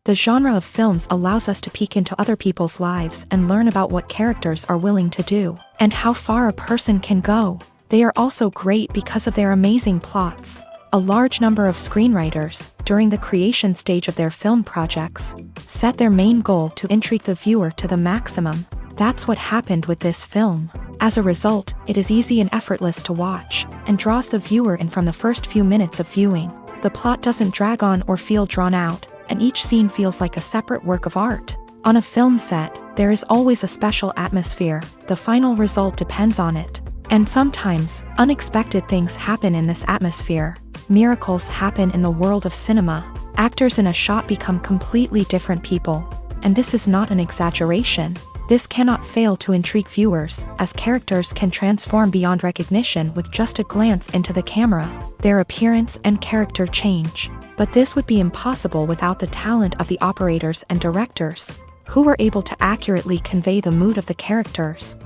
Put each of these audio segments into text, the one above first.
The genre of films allows us to peek into other people's lives and learn about what characters are willing to do, and how far a person can go. They are also great because of their amazing plots. A large number of screenwriters, during the creation stage of their film projects, set their main goal to intrigue the viewer to the maximum. That's what happened with this film. As a result, it is easy and effortless to watch, and draws the viewer in from the first few minutes of viewing. The plot doesn't drag on or feel drawn out, and each scene feels like a separate work of art. On a film set, there is always a special atmosphere. The final result depends on it. And sometimes, unexpected things happen in this atmosphere. Miracles happen in the world of cinema. Actors in a shot become completely different people. And this is not an exaggeration. This cannot fail to intrigue viewers, as characters can transform beyond recognition with just a glance into the camera. Their appearance and character change. But this would be impossible without the talent of the operators and directors, who were able to accurately convey the mood of the characters.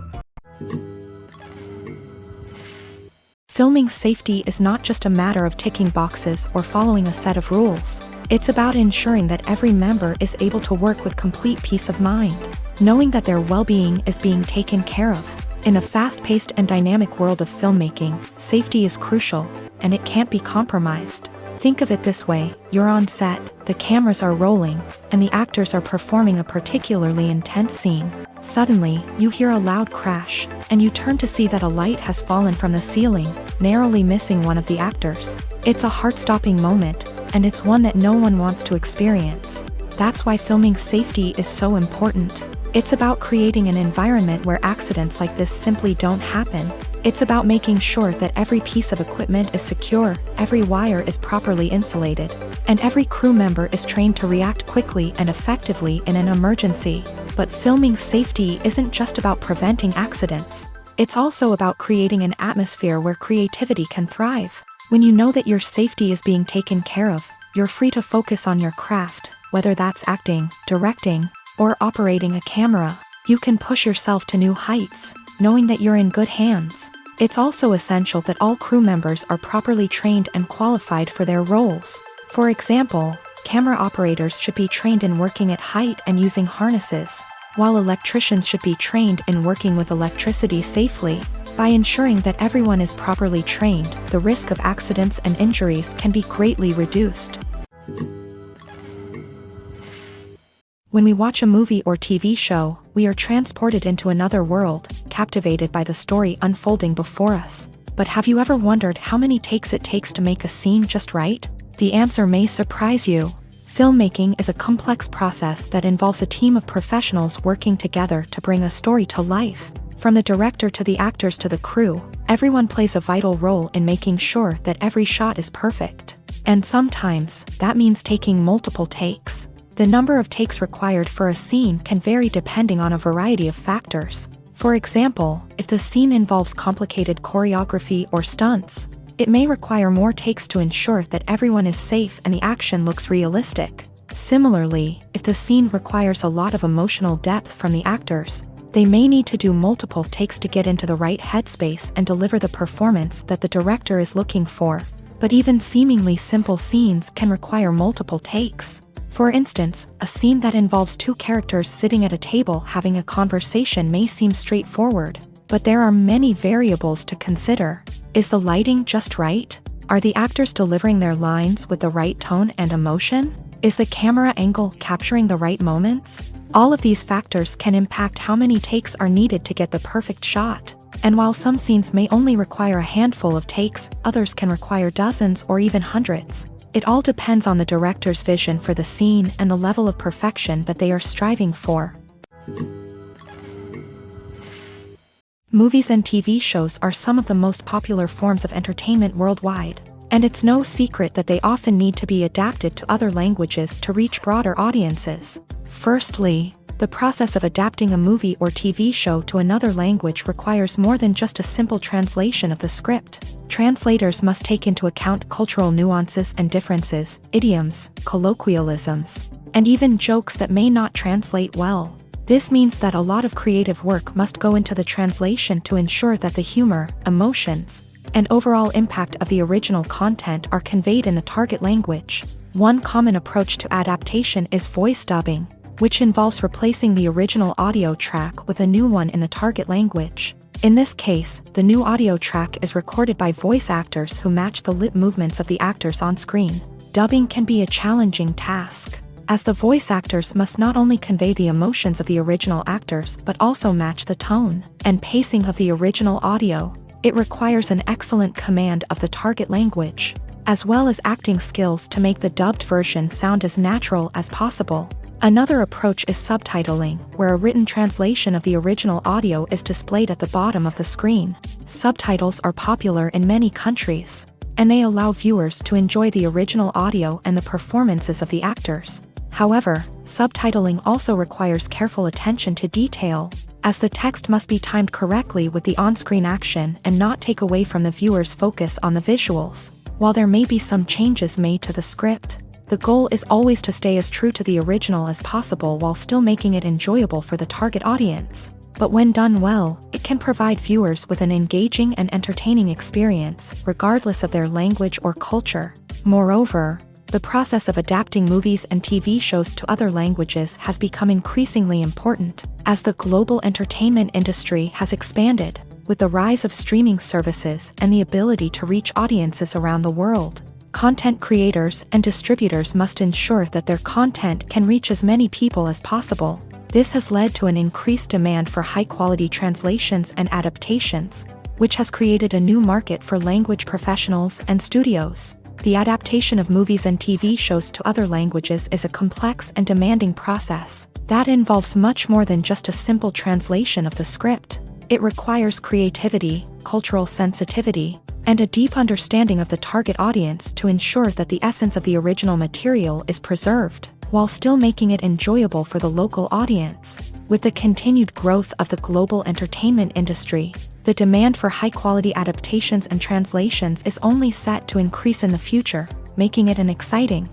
Filming safety is not just a matter of ticking boxes or following a set of rules. It's about ensuring that every member is able to work with complete peace of mind, knowing that their well-being is being taken care of. In a fast-paced and dynamic world of filmmaking, safety is crucial, and it can't be compromised. Think of it this way: you're on set, the cameras are rolling, and the actors are performing a particularly intense scene. Suddenly, you hear a loud crash, and you turn to see that a light has fallen from the ceiling, narrowly missing one of the actors. It's a heart-stopping moment, and it's one that no one wants to experience. That's why filming safety is so important. It's about creating an environment where accidents like this simply don't happen. It's about making sure that every piece of equipment is secure, every wire is properly insulated, and every crew member is trained to react quickly and effectively in an emergency. But filming safety isn't just about preventing accidents. It's also about creating an atmosphere where creativity can thrive. When you know that your safety is being taken care of, you're free to focus on your craft, whether that's acting, directing, or operating a camera. You can push yourself to new heights, knowing that you're in good hands. It's also essential that all crew members are properly trained and qualified for their roles. For example, camera operators should be trained in working at height and using harnesses, while electricians should be trained in working with electricity safely. By ensuring that everyone is properly trained, the risk of accidents and injuries can be greatly reduced. When we watch a movie or TV show, we are transported into another world, captivated by the story unfolding before us. But have you ever wondered how many takes it takes to make a scene just right? The answer may surprise you. Filmmaking is a complex process that involves a team of professionals working together to bring a story to life. From the director to the actors to the crew, everyone plays a vital role in making sure that every shot is perfect. And sometimes, that means taking multiple takes. The number of takes required for a scene can vary depending on a variety of factors. For example, if the scene involves complicated choreography or stunts, it may require more takes to ensure that everyone is safe and the action looks realistic. Similarly, if the scene requires a lot of emotional depth from the actors, they may need to do multiple takes to get into the right headspace and deliver the performance that the director is looking for. But even seemingly simple scenes can require multiple takes. For instance, a scene that involves two characters sitting at a table having a conversation may seem straightforward, but there are many variables to consider. Is the lighting just right? Are the actors delivering their lines with the right tone and emotion? Is the camera angle capturing the right moments? All of these factors can impact how many takes are needed to get the perfect shot. And while some scenes may only require a handful of takes, others can require dozens or even hundreds. It all depends on the director's vision for the scene and the level of perfection that they are striving for. Movies and TV shows are some of the most popular forms of entertainment worldwide, and it's no secret that they often need to be adapted to other languages to reach broader audiences. Firstly, the process of adapting a movie or TV show to another language requires more than just a simple translation of the script. Translators must take into account cultural nuances and differences, idioms, colloquialisms, and even jokes that may not translate well. This means that a lot of creative work must go into the translation to ensure that the humor, emotions, and overall impact of the original content are conveyed in the target language. One common approach to adaptation is voice dubbing, which involves replacing the original audio track with a new one in the target language. In this case, the new audio track is recorded by voice actors who match the lip movements of the actors on screen. Dubbing can be a challenging task, as the voice actors must not only convey the emotions of the original actors but also match the tone and pacing of the original audio. It requires an excellent command of the target language, as well as acting skills to make the dubbed version sound as natural as possible. Another approach is subtitling, where a written translation of the original audio is displayed at the bottom of the screen. Subtitles are popular in many countries, and they allow viewers to enjoy the original audio and the performances of the actors. However, subtitling also requires careful attention to detail, as the text must be timed correctly with the on-screen action and not take away from the viewer's focus on the visuals. While there may be some changes made to the script, the goal is always to stay as true to the original as possible while still making it enjoyable for the target audience. But when done well, it can provide viewers with an engaging and entertaining experience, regardless of their language or culture. Moreover, the process of adapting movies and TV shows to other languages has become increasingly important, as the global entertainment industry has expanded, with the rise of streaming services and the ability to reach audiences around the world. Content creators and distributors must ensure that their content can reach as many people as possible. This has led to an increased demand for high-quality translations and adaptations, which has created a new market for language professionals and studios. The adaptation of movies and TV shows to other languages is a complex and demanding process that involves much more than just a simple translation of the script. It requires creativity, cultural sensitivity, and a deep understanding of the target audience to ensure that the essence of the original material is preserved, while still making it enjoyable for the local audience. With the continued growth of the global entertainment industry, the demand for high-quality adaptations and translations is only set to increase in the future, making it an exciting.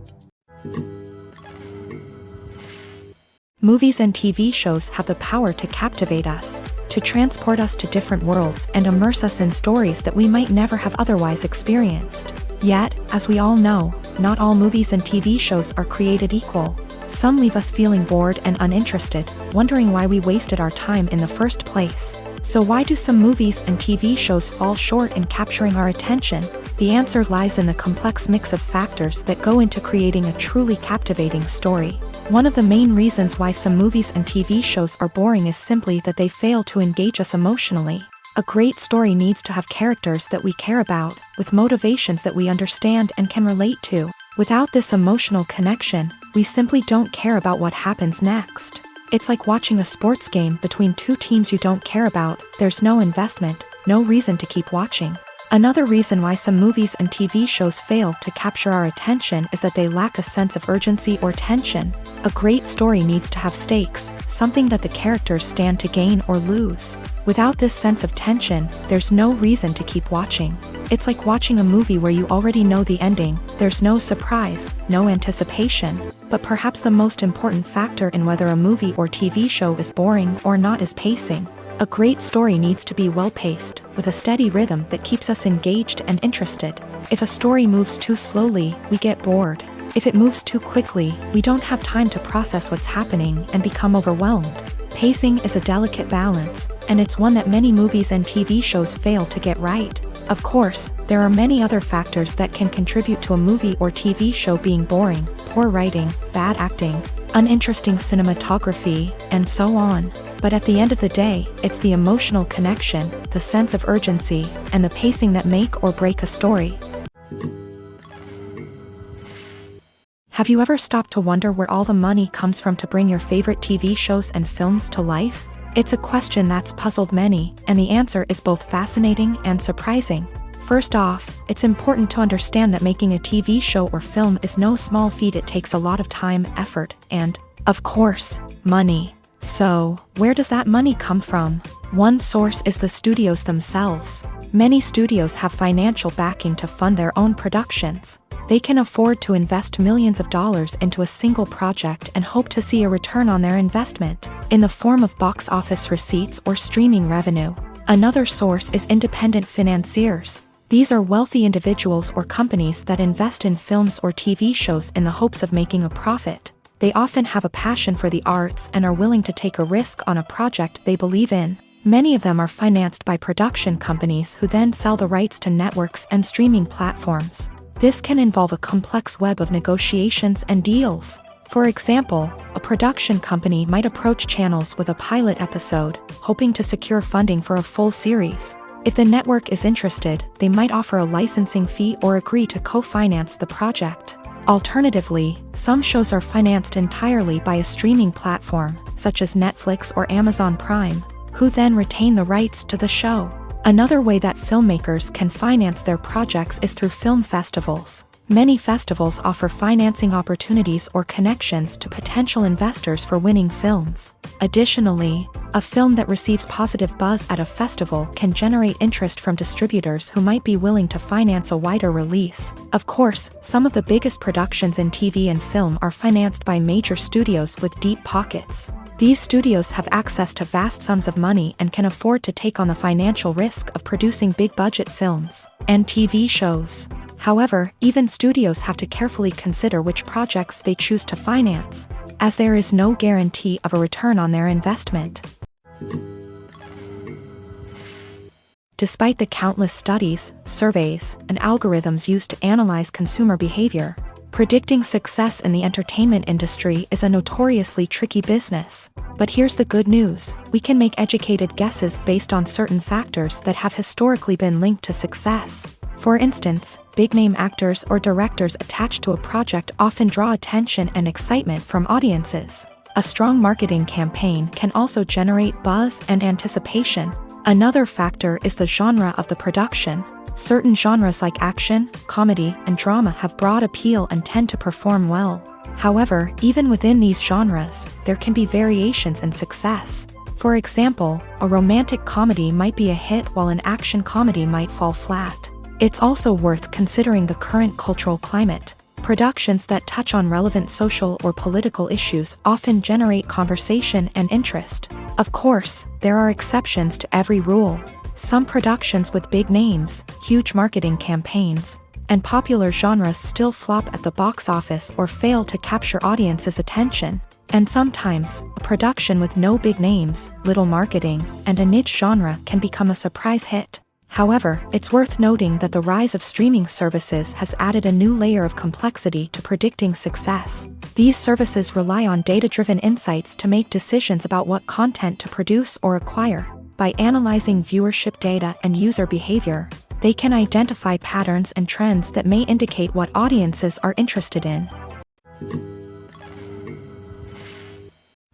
Movies and TV shows have the power to captivate us, to transport us to different worlds and immerse us in stories that we might never have otherwise experienced. Yet, as we all know, not all movies and TV shows are created equal. Some leave us feeling bored and uninterested, wondering why we wasted our time in the first place. So why do some movies and TV shows fall short in capturing our attention? The answer lies in the complex mix of factors that go into creating a truly captivating story. One of the main reasons why some movies and TV shows are boring is simply that they fail to engage us emotionally. A great story needs to have characters that we care about, with motivations that we understand and can relate to. Without this emotional connection, we simply don't care about what happens next. It's like watching a sports game between two teams you don't care about. There's no investment, no reason to keep watching. Another reason why some movies and TV shows fail to capture our attention is that they lack a sense of urgency or tension. A great story needs to have stakes, something that the characters stand to gain or lose. Without this sense of tension, there's no reason to keep watching. It's like watching a movie where you already know the ending. There's no surprise, no anticipation. But perhaps the most important factor in whether a movie or TV show is boring or not is pacing. A great story needs to be well-paced, with a steady rhythm that keeps us engaged and interested. If a story moves too slowly, we get bored. If it moves too quickly, we don't have time to process what's happening and become overwhelmed. Pacing is a delicate balance, and it's one that many movies and TV shows fail to get right. Of course, there are many other factors that can contribute to a movie or TV show being boring: poor writing, bad acting, uninteresting cinematography, and so on. But at the end of the day, it's the emotional connection, the sense of urgency, and the pacing that make or break a story. Have you ever stopped to wonder where all the money comes from to bring your favorite TV shows and films to life? It's a question that's puzzled many, and the answer is both fascinating and surprising. First off, it's important to understand that making a TV show or film is no small feat. It takes a lot of time, effort, and, of course, money. So, where does that money come from? One source is the studios themselves. Many studios have financial backing to fund their own productions. They can afford to invest millions of dollars into a single project and hope to see a return on their investment, in the form of box office receipts or streaming revenue. Another source is independent financiers. These are wealthy individuals or companies that invest in films or TV shows in the hopes of making a profit. They often have a passion for the arts and are willing to take a risk on a project they believe in. Many of them are financed by production companies who then sell the rights to networks and streaming platforms. This can involve a complex web of negotiations and deals. For example, a production company might approach channels with a pilot episode, hoping to secure funding for a full series. If the network is interested, they might offer a licensing fee or agree to co-finance the project. Alternatively, some shows are financed entirely by a streaming platform, such as Netflix or Amazon Prime, who then retain the rights to the show. Another way that filmmakers can finance their projects is through film festivals. Many festivals offer financing opportunities or connections to potential investors for winning films. Additionally, a film that receives positive buzz at a festival can generate interest from distributors who might be willing to finance a wider release. Of course, some of the biggest productions in TV and film are financed by major studios with deep pockets. These studios have access to vast sums of money and can afford to take on the financial risk of producing big-budget films and TV shows. However, even studios have to carefully consider which projects they choose to finance, as there is no guarantee of a return on their investment. Despite the countless studies, surveys, and algorithms used to analyze consumer behavior, predicting success in the entertainment industry is a notoriously tricky business. But here's the good news: we can make educated guesses based on certain factors that have historically been linked to success. For instance, big-name actors or directors attached to a project often draw attention and excitement from audiences. A strong marketing campaign can also generate buzz and anticipation. Another factor is the genre of the production. Certain genres like action, comedy, and drama have broad appeal and tend to perform well. However, even within these genres, there can be variations in success. For example, a romantic comedy might be a hit while an action comedy might fall flat. It's also worth considering the current cultural climate. Productions that touch on relevant social or political issues often generate conversation and interest. Of course, there are exceptions to every rule. Some productions with big names, huge marketing campaigns, and popular genres still flop at the box office or fail to capture audiences' attention. And sometimes, a production with no big names, little marketing, and a niche genre can become a surprise hit. However, it's worth noting that the rise of streaming services has added a new layer of complexity to predicting success. These services rely on data-driven insights to make decisions about what content to produce or acquire. By analyzing viewership data and user behavior, they can identify patterns and trends that may indicate what audiences are interested in.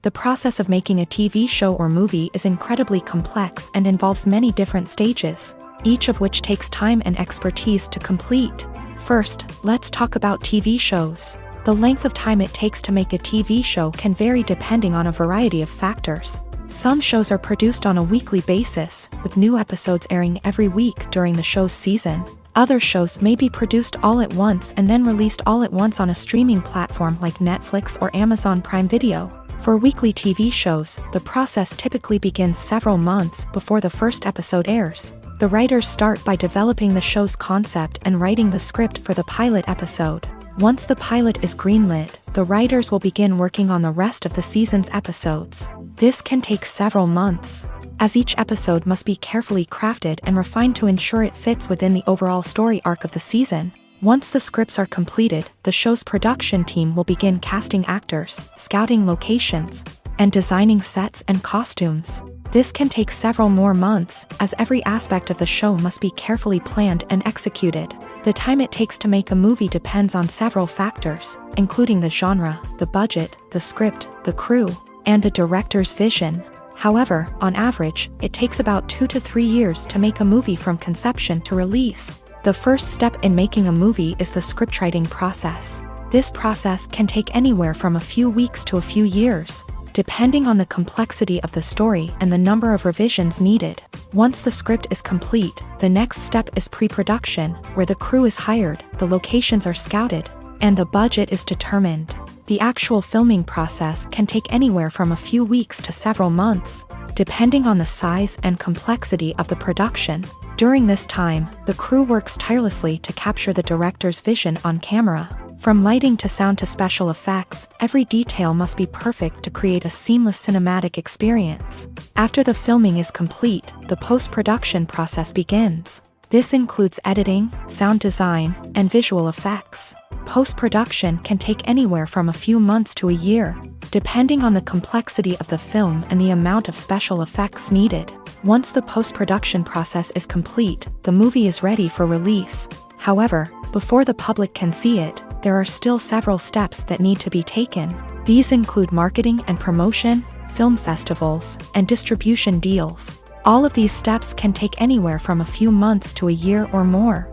The process of making a TV show or movie is incredibly complex and involves many different stages, each of which takes time and expertise to complete. First, let's talk about TV shows. The length of time it takes to make a TV show can vary depending on a variety of factors. Some shows are produced on a weekly basis, with new episodes airing every week during the show's season. Other shows may be produced all at once and then released all at once on a streaming platform like Netflix or Amazon Prime Video. For weekly TV shows, the process typically begins several months before the first episode airs. The writers start by developing the show's concept and writing the script for the pilot episode. Once the pilot is greenlit, the writers will begin working on the rest of the season's episodes. This can take several months. as each episode must be carefully crafted and refined to ensure it fits within the overall story arc of the season. Once the scripts are completed, the show's production team will begin casting actors, scouting locations, and designing sets and costumes. This can take several more months, as every aspect of the show must be carefully planned and executed. The time it takes to make a movie depends on several factors, including the genre, the budget, the script, the crew, and the director's vision. However, on average, it takes about 2 to 3 years to make a movie from conception to release. The first step in making a movie is the scriptwriting process. This process can take anywhere from a few weeks to a few years, depending on the complexity of the story and the number of revisions needed. Once the script is complete, the next step is pre-production, where the crew is hired, the locations are scouted, and the budget is determined. The actual filming process can take anywhere from a few weeks to several months, depending on the size and complexity of the production. During this time, the crew works tirelessly to capture the director's vision on camera. From lighting to sound to special effects, every detail must be perfect to create a seamless cinematic experience. After the filming is complete, the post-production process begins. This includes editing, sound design, and visual effects. Post-production can take anywhere from a few months to a year, depending on the complexity of the film and the amount of special effects needed. Once the post-production process is complete, the movie is ready for release. However, before the public can see it, there are still several steps that need to be taken. These include marketing and promotion, film festivals, and distribution deals. All of these steps can take anywhere from a few months to a year or more.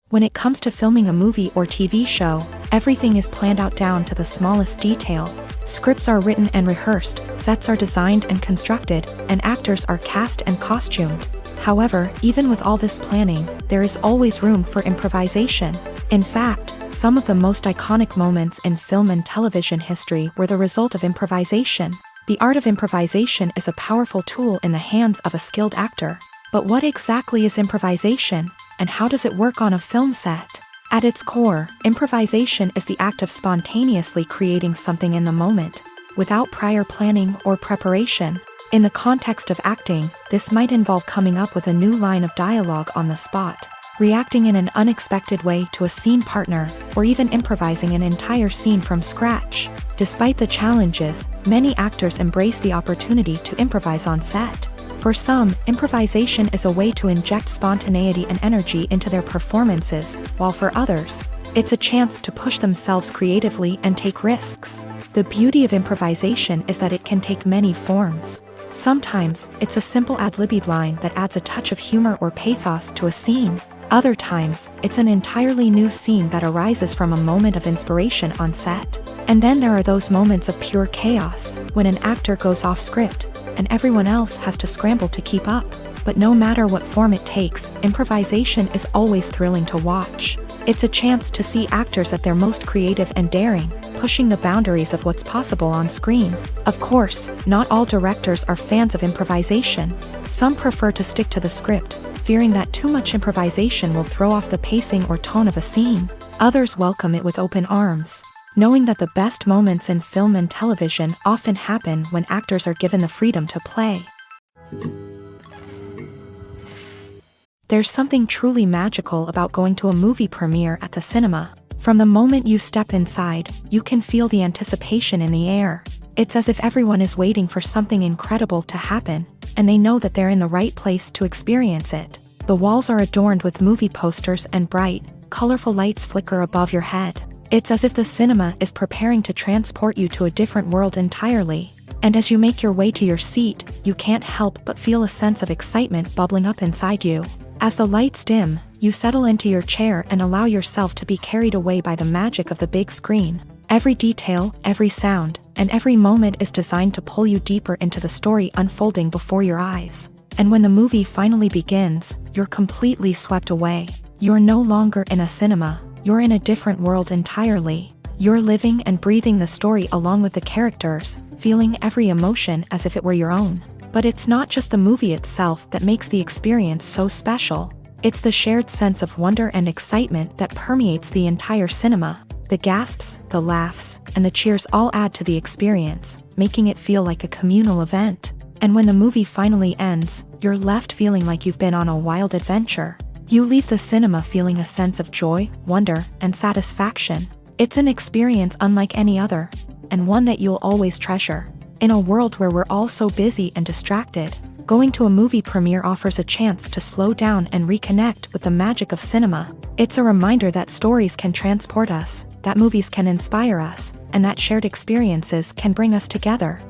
When it comes to filming a movie or TV show, everything is planned out down to the smallest detail. Scripts are written and rehearsed, sets are designed and constructed, and actors are cast and costumed. However, even with all this planning, there is always room for improvisation. In fact, some of the most iconic moments in film and television history were the result of improvisation. The art of improvisation is a powerful tool in the hands of a skilled actor. But what exactly is improvisation, and how does it work on a film set? At its core, improvisation is the act of spontaneously creating something in the moment, without prior planning or preparation. In the context of acting, this might involve coming up with a new line of dialogue on the spot, reacting in an unexpected way to a scene partner, or even improvising an entire scene from scratch. Despite the challenges, many actors embrace the opportunity to improvise on set. For some, improvisation is a way to inject spontaneity and energy into their performances, while for others, it's a chance to push themselves creatively and take risks. The beauty of improvisation is that it can take many forms. Sometimes, it's a simple ad-libbed line that adds a touch of humor or pathos to a scene. Other times, it's an entirely new scene that arises from a moment of inspiration on set. And then there are those moments of pure chaos, when an actor goes off script, and everyone else has to scramble to keep up. But no matter what form it takes, improvisation is always thrilling to watch. It's a chance to see actors at their most creative and daring, pushing the boundaries of what's possible on screen. Of course, not all directors are fans of improvisation. Some prefer to stick to the script, fearing that too much improvisation will throw off the pacing or tone of a scene. Others welcome it with open arms, knowing that the best moments in film and television often happen when actors are given the freedom to play. There's something truly magical about going to a movie premiere at the cinema. From the moment you step inside, you can feel the anticipation in the air. It's as if everyone is waiting for something incredible to happen, and they know that they're in the right place to experience it. The walls are adorned with movie posters and bright, colorful lights flicker above your head. It's as if the cinema is preparing to transport you to a different world entirely. And as you make your way to your seat, you can't help but feel a sense of excitement bubbling up inside you. As the lights dim, you settle into your chair and allow yourself to be carried away by the magic of the big screen. Every detail, every sound, and every moment is designed to pull you deeper into the story unfolding before your eyes. And when the movie finally begins, you're completely swept away. You're no longer in a cinema, you're in a different world entirely. You're living and breathing the story along with the characters, feeling every emotion as if it were your own. But it's not just the movie itself that makes the experience so special. It's the shared sense of wonder and excitement that permeates the entire cinema. The gasps, the laughs, and the cheers all add to the experience, making it feel like a communal event. And when the movie finally ends, you're left feeling like you've been on a wild adventure. You leave the cinema feeling a sense of joy, wonder, and satisfaction. It's an experience unlike any other, and one that you'll always treasure. In a world where we're all so busy and distracted, going to a movie premiere offers a chance to slow down and reconnect with the magic of cinema. It's a reminder that stories can transport us, that movies can inspire us, and that shared experiences can bring us together.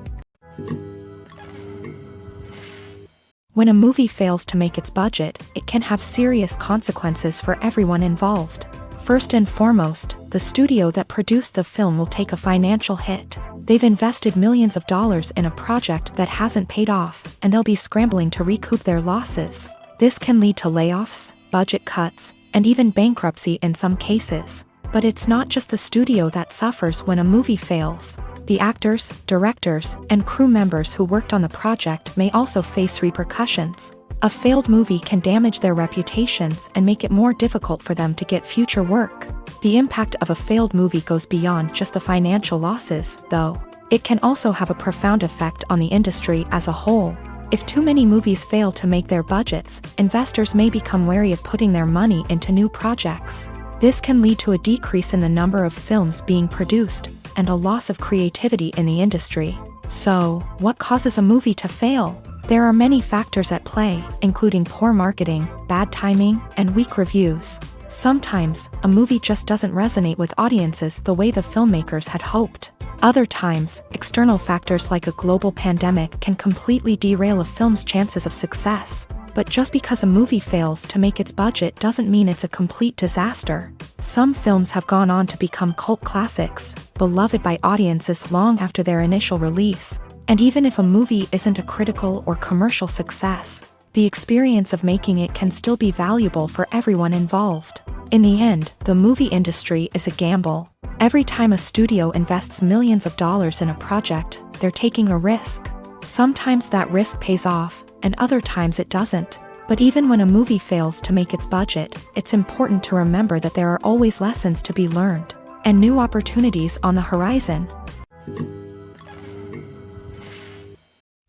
When a movie fails to make its budget, it can have serious consequences for everyone involved. First and foremost, the studio that produced the film will take a financial hit. They've invested millions of dollars in a project that hasn't paid off, and they'll be scrambling to recoup their losses. This can lead to layoffs, budget cuts, and even bankruptcy in some cases. But it's not just the studio that suffers when a movie fails. The actors, directors, and crew members who worked on the project may also face repercussions. A failed movie can damage their reputations and make it more difficult for them to get future work. The impact of a failed movie goes beyond just the financial losses, though. It can also have a profound effect on the industry as a whole. If too many movies fail to make their budgets, investors may become wary of putting their money into new projects. This can lead to a decrease in the number of films being produced, and a loss of creativity in the industry. So, what causes a movie to fail? There are many factors at play, including poor marketing, bad timing, and weak reviews. Sometimes, a movie just doesn't resonate with audiences the way the filmmakers had hoped. Other times, external factors like a global pandemic can completely derail a film's chances of success. But just because a movie fails to make its budget doesn't mean it's a complete disaster. Some films have gone on to become cult classics, beloved by audiences long after their initial release. And even if a movie isn't a critical or commercial success, the experience of making it can still be valuable for everyone involved. In the end, the movie industry is a gamble. Every time a studio invests millions of dollars in a project, they're taking a risk. Sometimes that risk pays off, and other times it doesn't. But even when a movie fails to make its budget, it's important to remember that there are always lessons to be learned, and new opportunities on the horizon.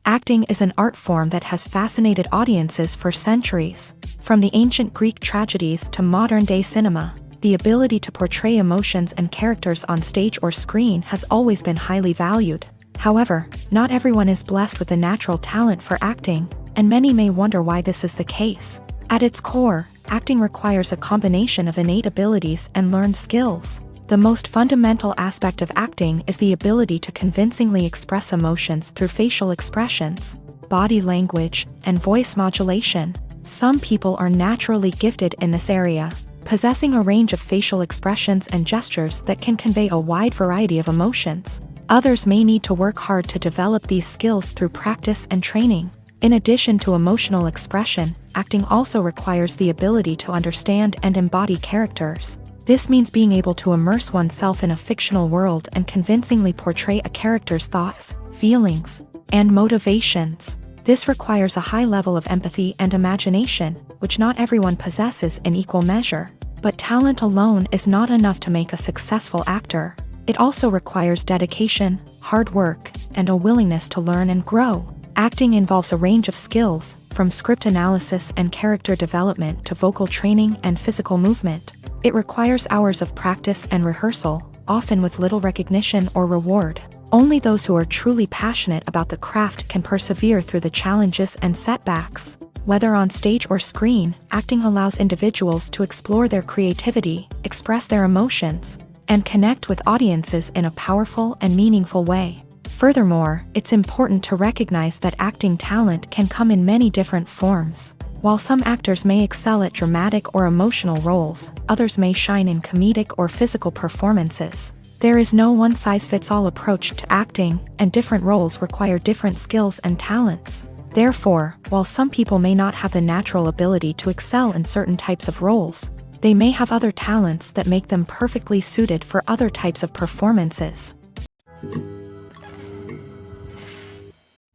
Acting is an art form that has fascinated audiences for centuries. From the ancient Greek tragedies to modern-day cinema, the ability to portray emotions and characters on stage or screen has always been highly valued. However, not everyone is blessed with a natural talent for acting, and many may wonder why this is the case. At its core, acting requires a combination of innate abilities and learned skills. The most fundamental aspect of acting is the ability to convincingly express emotions through facial expressions, body language, and voice modulation. Some people are naturally gifted in this area, possessing a range of facial expressions and gestures that can convey a wide variety of emotions. Others may need to work hard to develop these skills through practice and training. In addition to emotional expression, acting also requires the ability to understand and embody characters. This means being able to immerse oneself in a fictional world and convincingly portray a character's thoughts, feelings, and motivations. This requires a high level of empathy and imagination, which not everyone possesses in equal measure. But talent alone is not enough to make a successful actor. It also requires dedication, hard work, and a willingness to learn and grow. Acting involves a range of skills, from script analysis and character development to vocal training and physical movement. It requires hours of practice and rehearsal, often with little recognition or reward. Only those who are truly passionate about the craft can persevere through the challenges and setbacks. Whether on stage or screen, acting allows individuals to explore their creativity, express their emotions, and connect with audiences in a powerful and meaningful way. Furthermore, it's important to recognize that acting talent can come in many different forms. While some actors may excel at dramatic or emotional roles, others may shine in comedic or physical performances. There is no one-size-fits-all approach to acting, and different roles require different skills and talents. Therefore, while some people may not have the natural ability to excel in certain types of roles, they may have other talents that make them perfectly suited for other types of performances.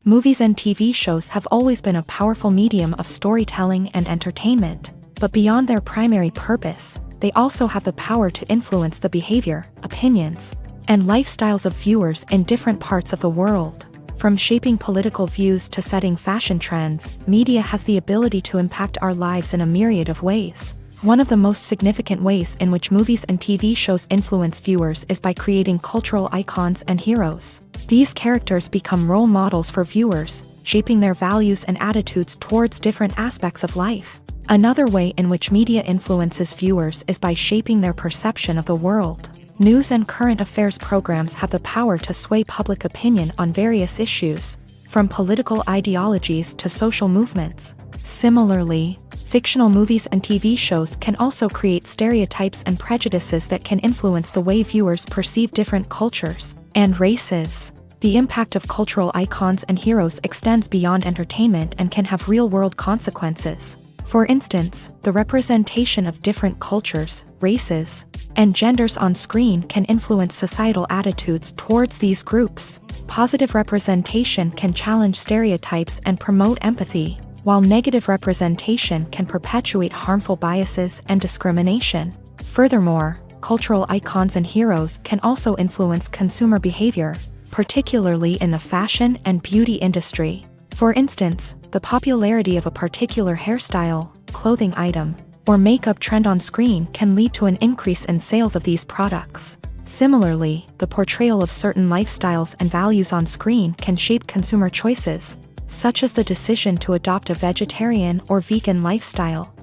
Movies and TV shows have always been a powerful medium of storytelling and entertainment. But beyond their primary purpose, they also have the power to influence the behavior, opinions, and lifestyles of viewers in different parts of the world. From shaping political views to setting fashion trends, media has the ability to impact our lives in a myriad of ways. One of the most significant ways in which movies and TV shows influence viewers is by creating cultural icons and heroes. These characters become role models for viewers, shaping their values and attitudes towards different aspects of life. Another way in which media influences viewers is by shaping their perception of the world. News and current affairs programs have the power to sway public opinion on various issues, from political ideologies to social movements. Similarly, fictional movies and TV shows can also create stereotypes and prejudices that can influence the way viewers perceive different cultures and races. The impact of cultural icons and heroes extends beyond entertainment and can have real-world consequences. For instance, the representation of different cultures, races, and genders on screen can influence societal attitudes towards these groups. Positive representation can challenge stereotypes and promote empathy, while negative representation can perpetuate harmful biases and discrimination. Furthermore, cultural icons and heroes can also influence consumer behavior, particularly in the fashion and beauty industry. For instance, the popularity of a particular hairstyle, clothing item, or makeup trend on screen can lead to an increase in sales of these products. Similarly, the portrayal of certain lifestyles and values on screen can shape consumer choices, such as the decision to adopt a vegetarian or vegan lifestyle.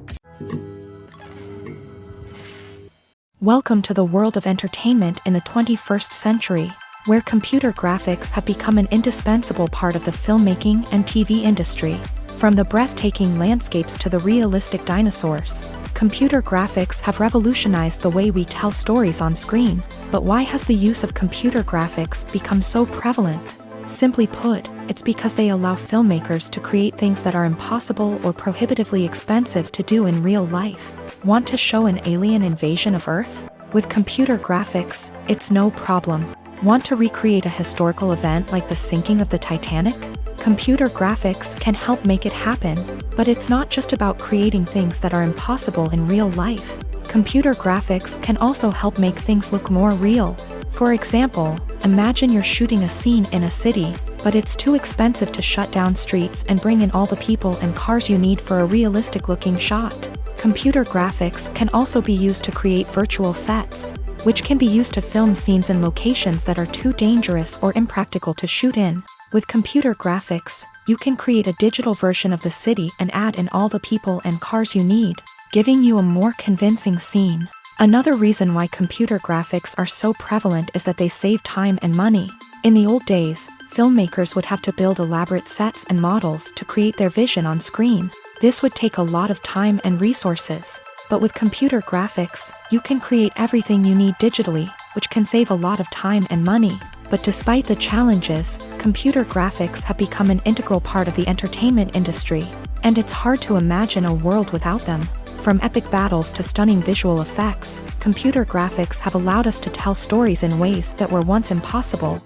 Welcome to the world of entertainment in the 21st century, where computer graphics have become an indispensable part of the filmmaking and TV industry. From the breathtaking landscapes to the realistic dinosaurs, computer graphics have revolutionized the way we tell stories on screen. But why has the use of computer graphics become so prevalent? Simply put, it's because they allow filmmakers to create things that are impossible or prohibitively expensive to do in real life. Want to show an alien invasion of Earth? With computer graphics, it's no problem. Want to recreate a historical event like the sinking of the Titanic? Computer graphics can help make it happen, but it's not just about creating things that are impossible in real life. Computer graphics can also help make things look more real. For example, imagine you're shooting a scene in a city, but it's too expensive to shut down streets and bring in all the people and cars you need for a realistic-looking shot. Computer graphics can also be used to create virtual sets, which can be used to film scenes in locations that are too dangerous or impractical to shoot in. With computer graphics, you can create a digital version of the city and add in all the people and cars you need, giving you a more convincing scene. Another reason why computer graphics are so prevalent is that they save time and money. In the old days, filmmakers would have to build elaborate sets and models to create their vision on screen. This would take a lot of time and resources. But with computer graphics, you can create everything you need digitally, which can save a lot of time and money. But despite the challenges, computer graphics have become an integral part of the entertainment industry, and it's hard to imagine a world without them. From epic battles to stunning visual effects, computer graphics have allowed us to tell stories in ways that were once impossible.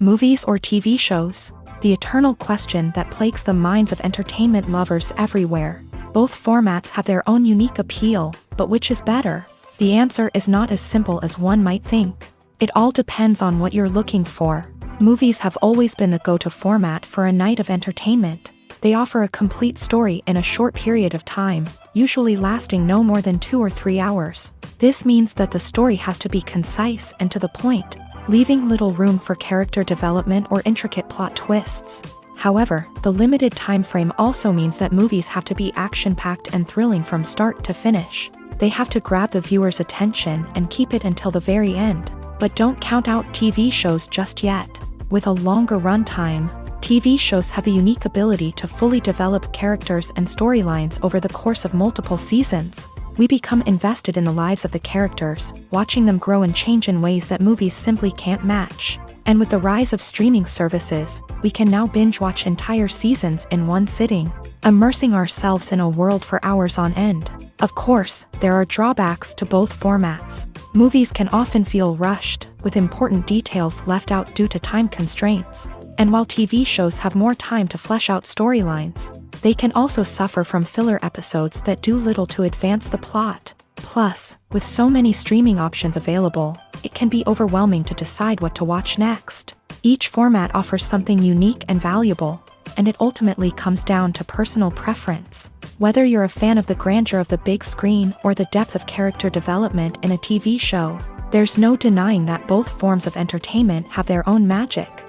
Movies or TV shows? The eternal question that plagues the minds of entertainment lovers everywhere. Both formats have their own unique appeal, but which is better? The answer is not as simple as one might think. It all depends on what you're looking for. Movies have always been the go-to format for a night of entertainment. They offer a complete story in a short period of time, usually lasting no more than 2 or 3 hours. This means that the story has to be concise and to the point, leaving little room for character development or intricate plot twists. However, the limited time frame also means that movies have to be action-packed and thrilling from start to finish. They have to grab the viewer's attention and keep it until the very end. But don't count out TV shows just yet. With a longer runtime, TV shows have the unique ability to fully develop characters and storylines over the course of multiple seasons. We become invested in the lives of the characters, watching them grow and change in ways that movies simply can't match. And with the rise of streaming services, we can now binge-watch entire seasons in one sitting, immersing ourselves in a world for hours on end. Of course, there are drawbacks to both formats. Movies can often feel rushed, with important details left out due to time constraints. And while TV shows have more time to flesh out storylines, they can also suffer from filler episodes that do little to advance the plot. Plus, with so many streaming options available, it can be overwhelming to decide what to watch next. Each format offers something unique and valuable, and it ultimately comes down to personal preference. Whether you're a fan of the grandeur of the big screen or the depth of character development in a TV show, there's no denying that both forms of entertainment have their own magic.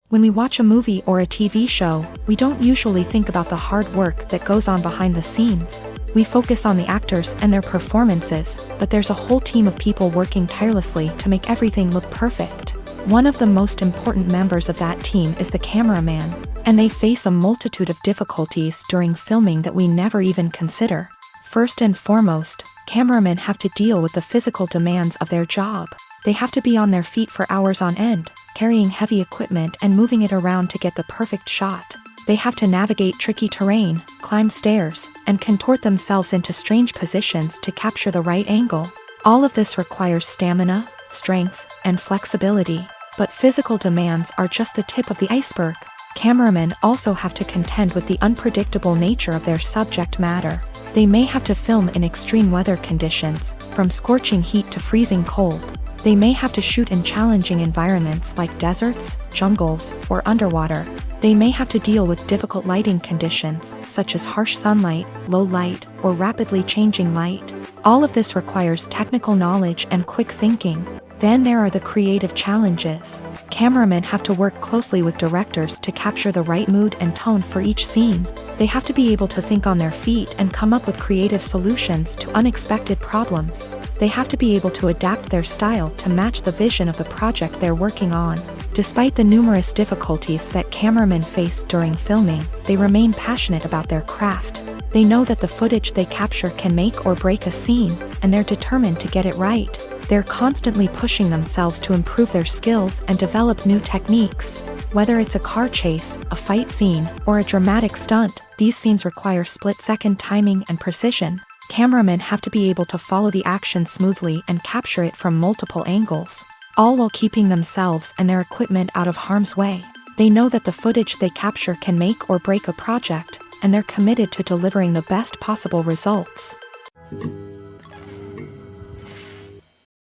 When we watch a movie or a TV show, we don't usually think about the hard work that goes on behind the scenes. We focus on the actors and their performances, but there's a whole team of people working tirelessly to make everything look perfect. One of the most important members of that team is the cameraman, and they face a multitude of difficulties during filming that we never even consider. First and foremost, cameramen have to deal with the physical demands of their job. They have to be on their feet for hours on end, carrying heavy equipment and moving it around to get the perfect shot. They have to navigate tricky terrain, climb stairs, and contort themselves into strange positions to capture the right angle. All of this requires stamina, strength, and flexibility. But physical demands are just the tip of the iceberg. Cameramen also have to contend with the unpredictable nature of their subject matter. They may have to film in extreme weather conditions, from scorching heat to freezing cold. They may have to shoot in challenging environments like deserts, jungles, or underwater. They may have to deal with difficult lighting conditions, such as harsh sunlight, low light, or rapidly changing light. All of this requires technical knowledge and quick thinking. Then there are the creative challenges. Cameramen have to work closely with directors to capture the right mood and tone for each scene. They have to be able to think on their feet and come up with creative solutions to unexpected problems. They have to be able to adapt their style to match the vision of the project they're working on. Despite the numerous difficulties that cameramen face during filming, they remain passionate about their craft. They know that the footage they capture can make or break a scene, and they're determined to get it right. They're constantly pushing themselves to improve their skills and develop new techniques. Whether it's a car chase, a fight scene, or a dramatic stunt, these scenes require split-second timing and precision. Cameramen have to be able to follow the action smoothly and capture it from multiple angles, all while keeping themselves and their equipment out of harm's way. They know that the footage they capture can make or break a project, and they're committed to delivering the best possible results.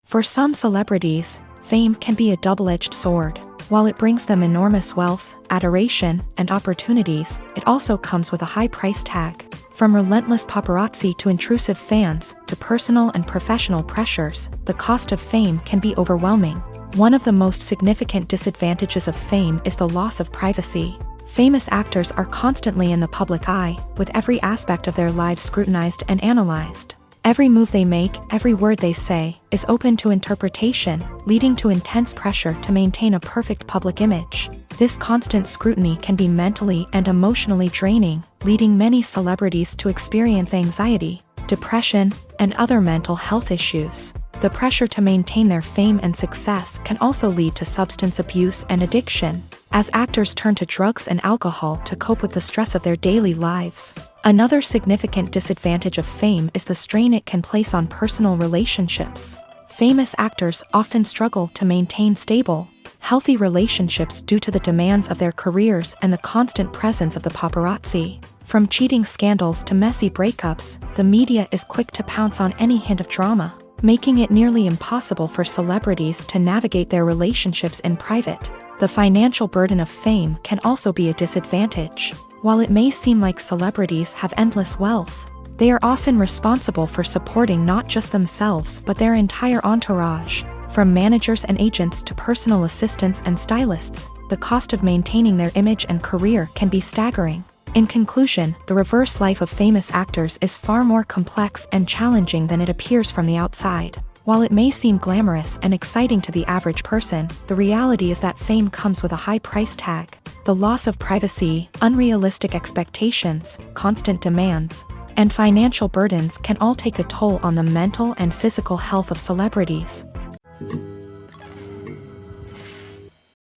For some celebrities, fame can be a double-edged sword. While it brings them enormous wealth, adoration, and opportunities, it also comes with a high price tag. From relentless paparazzi to intrusive fans, to personal and professional pressures, the cost of fame can be overwhelming. One of the most significant disadvantages of fame is the loss of privacy. Famous actors are constantly in the public eye, with every aspect of their lives scrutinized and analyzed. Every move they make, every word they say, is open to interpretation, leading to intense pressure to maintain a perfect public image. This constant scrutiny can be mentally and emotionally draining, leading many celebrities to experience anxiety, depression, and other mental health issues. The pressure to maintain their fame and success can also lead to substance abuse and addiction, as actors turn to drugs and alcohol to cope with the stress of their daily lives. Another significant disadvantage of fame is the strain it can place on personal relationships. Famous actors often struggle to maintain stable, healthy relationships due to the demands of their careers and the constant presence of the paparazzi. From cheating scandals to messy breakups, the media is quick to pounce on any hint of drama, making it nearly impossible for celebrities to navigate their relationships in private. The financial burden of fame can also be a disadvantage. While it may seem like celebrities have endless wealth, they are often responsible for supporting not just themselves but their entire entourage. From managers and agents to personal assistants and stylists, the cost of maintaining their image and career can be staggering. In conclusion, the reverse life of famous actors is far more complex and challenging than it appears from the outside. While it may seem glamorous and exciting to the average person, the reality is that fame comes with a high price tag. The loss of privacy, unrealistic expectations, constant demands, and financial burdens can all take a toll on the mental and physical health of celebrities.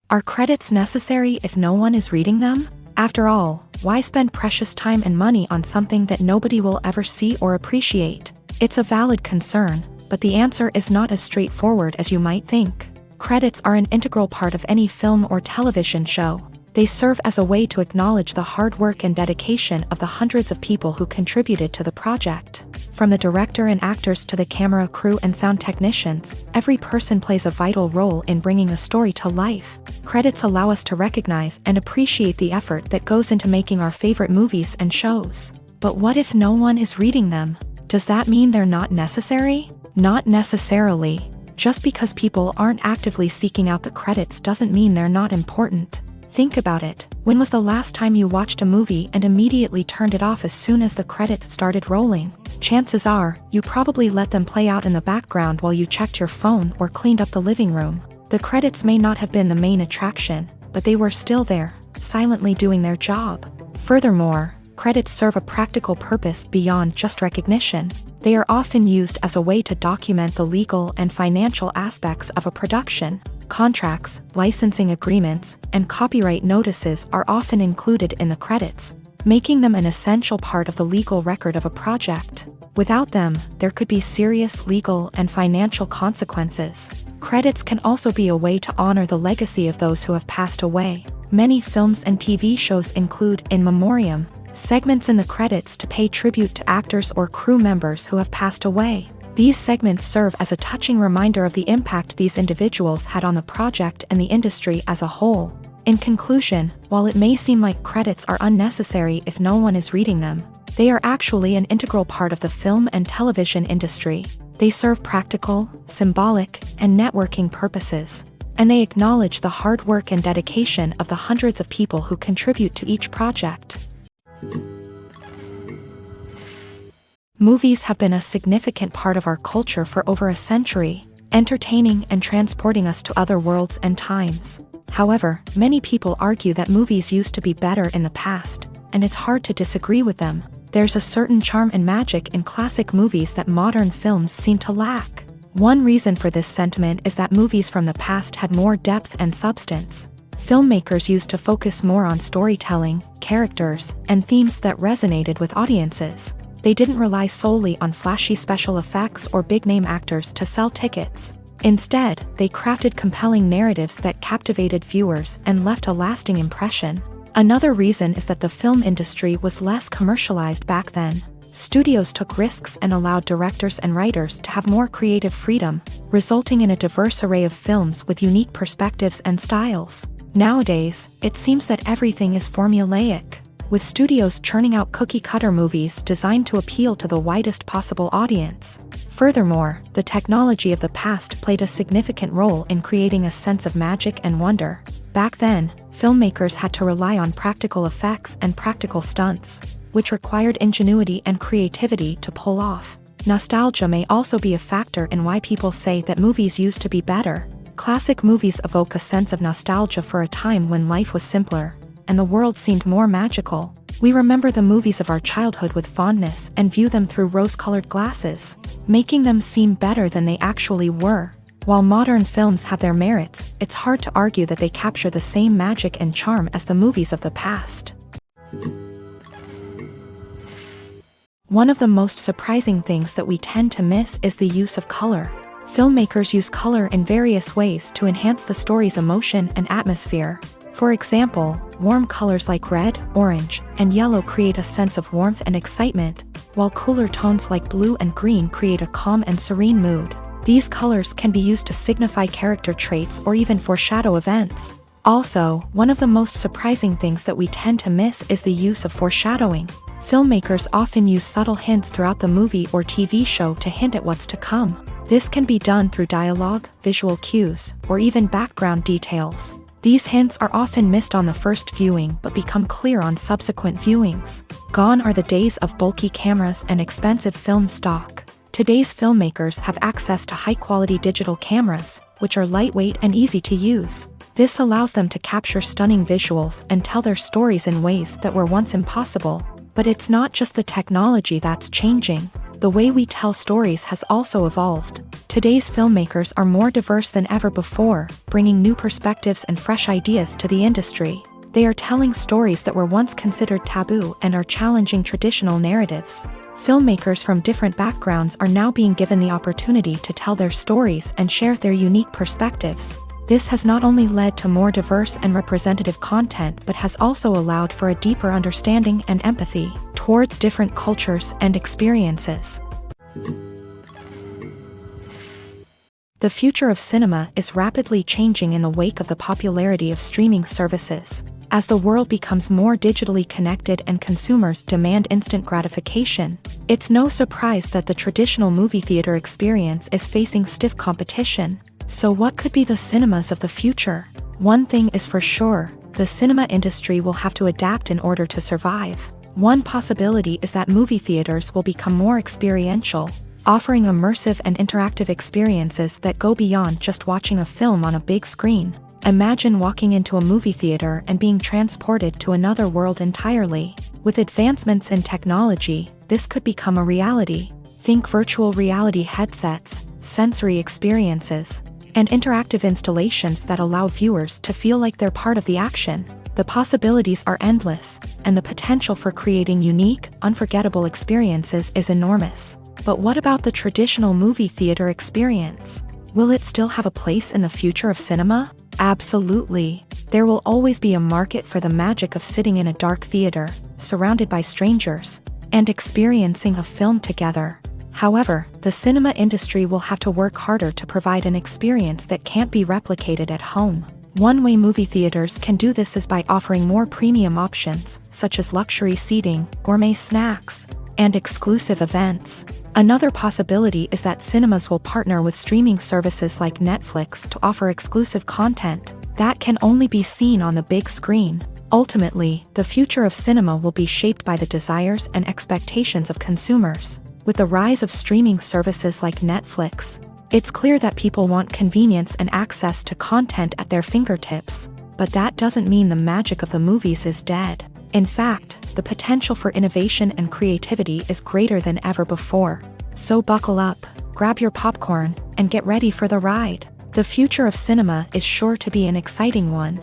Are credits necessary if no one is reading them? After all, why spend precious time and money on something that nobody will ever see or appreciate? It's a valid concern, but the answer is not as straightforward as you might think. Credits are an integral part of any film or television show. They serve as a way to acknowledge the hard work and dedication of the hundreds of people who contributed to the project. From the director and actors to the camera crew and sound technicians, every person plays a vital role in bringing a story to life. Credits allow us to recognize and appreciate the effort that goes into making our favorite movies and shows. But what if no one is reading them? Does that mean they're not necessary? Not necessarily. Just because people aren't actively seeking out the credits doesn't mean they're not important. Think about it. When was the last time you watched a movie and immediately turned it off as soon as the credits started rolling? Chances are, you probably let them play out in the background while you checked your phone or cleaned up the living room. The credits may not have been the main attraction, but they were still there, silently doing their job. Furthermore, credits serve a practical purpose beyond just recognition. They are often used as a way to document the legal and financial aspects of a production. Contracts, licensing agreements, and copyright notices are often included in the credits, making them an essential part of the legal record of a project. Without them, there could be serious legal and financial consequences. Credits can also be a way to honor the legacy of those who have passed away. Many films and TV shows include in memoriam segments in the credits to pay tribute to actors or crew members who have passed away. These segments serve as a touching reminder of the impact these individuals had on the project and the industry as a whole. In conclusion, while it may seem like credits are unnecessary if no one is reading them, they are actually an integral part of the film and television industry. They serve practical, symbolic, and networking purposes, and they acknowledge the hard work and dedication of the hundreds of people who contribute to each project. Movies have been a significant part of our culture for over a century, entertaining and transporting us to other worlds and times. However, many people argue that movies used to be better in the past, and it's hard to disagree with them. There's a certain charm and magic in classic movies that modern films seem to lack. One reason for this sentiment is that movies from the past had more depth and substance. Filmmakers used to focus more on storytelling, characters, and themes that resonated with audiences. They didn't rely solely on flashy special effects or big-name actors to sell tickets. Instead, they crafted compelling narratives that captivated viewers and left a lasting impression. Another reason is that the film industry was less commercialized back then. Studios took risks and allowed directors and writers to have more creative freedom, resulting in a diverse array of films with unique perspectives and styles. Nowadays, it seems that everything is formulaic, with studios churning out cookie-cutter movies designed to appeal to the widest possible audience. Furthermore, the technology of the past played a significant role in creating a sense of magic and wonder. Back then, filmmakers had to rely on practical effects and practical stunts, which required ingenuity and creativity to pull off. Nostalgia may also be a factor in why people say that movies used to be better. Classic movies evoke a sense of nostalgia for a time when life was simpler, and the world seemed more magical. We remember the movies of our childhood with fondness and view them through rose-colored glasses, making them seem better than they actually were. While modern films have their merits, it's hard to argue that they capture the same magic and charm as the movies of the past. One of the most surprising things that we tend to miss is the use of color. Filmmakers use color in various ways to enhance the story's emotion and atmosphere. For example, warm colors like red, orange, and yellow create a sense of warmth and excitement, while cooler tones like blue and green create a calm and serene mood. These colors can be used to signify character traits or even foreshadow events. Also, one of the most surprising things that we tend to miss is the use of foreshadowing. Filmmakers often use subtle hints throughout the movie or TV show to hint at what's to come. This can be done through dialogue, visual cues, or even background details. These hints are often missed on the first viewing but become clear on subsequent viewings. Gone are the days of bulky cameras and expensive film stock. Today's filmmakers have access to high-quality digital cameras, which are lightweight and easy to use. This allows them to capture stunning visuals and tell their stories in ways that were once impossible. But it's not just the technology that's changing. The way we tell stories has also evolved. Today's filmmakers are more diverse than ever before, bringing new perspectives and fresh ideas to the industry. They are telling stories that were once considered taboo and are challenging traditional narratives. Filmmakers from different backgrounds are now being given the opportunity to tell their stories and share their unique perspectives. This has not only led to more diverse and representative content but has also allowed for a deeper understanding and empathy towards different cultures and experiences. The future of cinema is rapidly changing in the wake of the popularity of streaming services. As the world becomes more digitally connected and consumers demand instant gratification, it's no surprise that the traditional movie theater experience is facing stiff competition. So what could be the cinemas of the future? One thing is for sure, the cinema industry will have to adapt in order to survive. One possibility is that movie theaters will become more experiential, offering immersive and interactive experiences that go beyond just watching a film on a big screen. Imagine walking into a movie theater and being transported to another world entirely. With advancements in technology, this could become a reality. Think virtual reality headsets, sensory experiences, and interactive installations that allow viewers to feel like they're part of the action. The possibilities are endless, and the potential for creating unique, unforgettable experiences is enormous. But what about the traditional movie theater experience? Will it still have a place in the future of cinema? Absolutely. There will always be a market for the magic of sitting in a dark theater, surrounded by strangers, and experiencing a film together. However, the cinema industry will have to work harder to provide an experience that can't be replicated at home. One way movie theaters can do this is by offering more premium options, such as luxury seating, gourmet snacks, and exclusive events. Another possibility is that cinemas will partner with streaming services like Netflix to offer exclusive content that can only be seen on the big screen. Ultimately, the future of cinema will be shaped by the desires and expectations of consumers. With the rise of streaming services like Netflix, it's clear that people want convenience and access to content at their fingertips. But that doesn't mean the magic of the movies is dead. In fact, the potential for innovation and creativity is greater than ever before. So buckle up, grab your popcorn, and get ready for the ride. The future of cinema is sure to be an exciting one.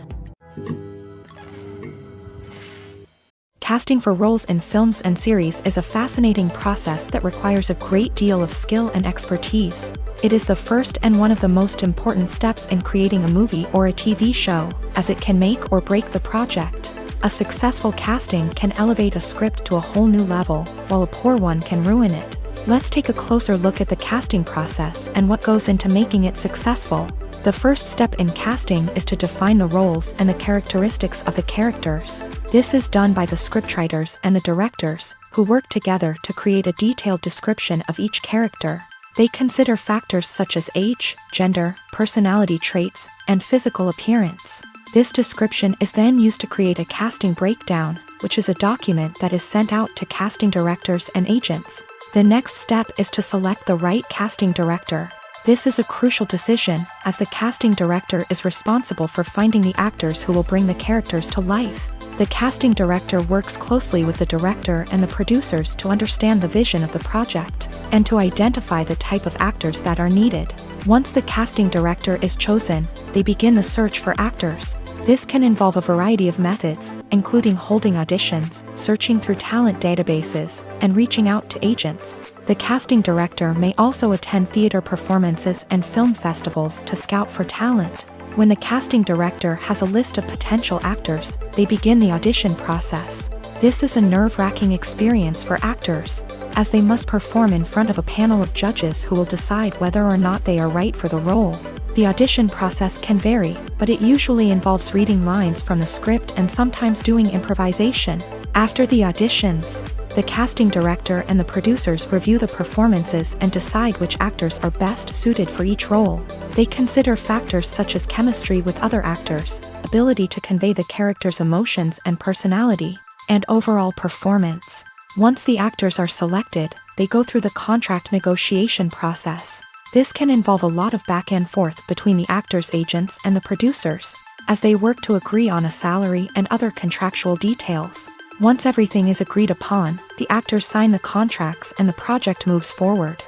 Casting for roles in films and series is a fascinating process that requires a great deal of skill and expertise. It is the first and one of the most important steps in creating a movie or a TV show, as it can make or break the project. A successful casting can elevate a script to a whole new level, while a poor one can ruin it. Let's take a closer look at the casting process and what goes into making it successful. The first step in casting is to define the roles and the characteristics of the characters. This is done by the scriptwriters and the directors, who work together to create a detailed description of each character. They consider factors such as age, gender, personality traits, and physical appearance. This description is then used to create a casting breakdown, which is a document that is sent out to casting directors and agents. The next step is to select the right casting director. This is a crucial decision, as the casting director is responsible for finding the actors who will bring the characters to life. The casting director works closely with the director and the producers to understand the vision of the project, and to identify the type of actors that are needed. Once the casting director is chosen, they begin the search for actors. This can involve a variety of methods, including holding auditions, searching through talent databases, and reaching out to agents. The casting director may also attend theater performances and film festivals to scout for talent. When the casting director has a list of potential actors, they begin the audition process. This is a nerve-wracking experience for actors, as they must perform in front of a panel of judges who will decide whether or not they are right for the role. The audition process can vary, but it usually involves reading lines from the script and sometimes doing improvisation. After the auditions, the casting director and the producers review the performances and decide which actors are best suited for each role. They consider factors such as chemistry with other actors, ability to convey the character's emotions and personality, and overall performance. Once the actors are selected, they go through the contract negotiation process. This can involve a lot of back and forth between the actors' agents and the producers, as they work to agree on a salary and other contractual details. Once everything is agreed upon, the actors sign the contracts and the project moves forward.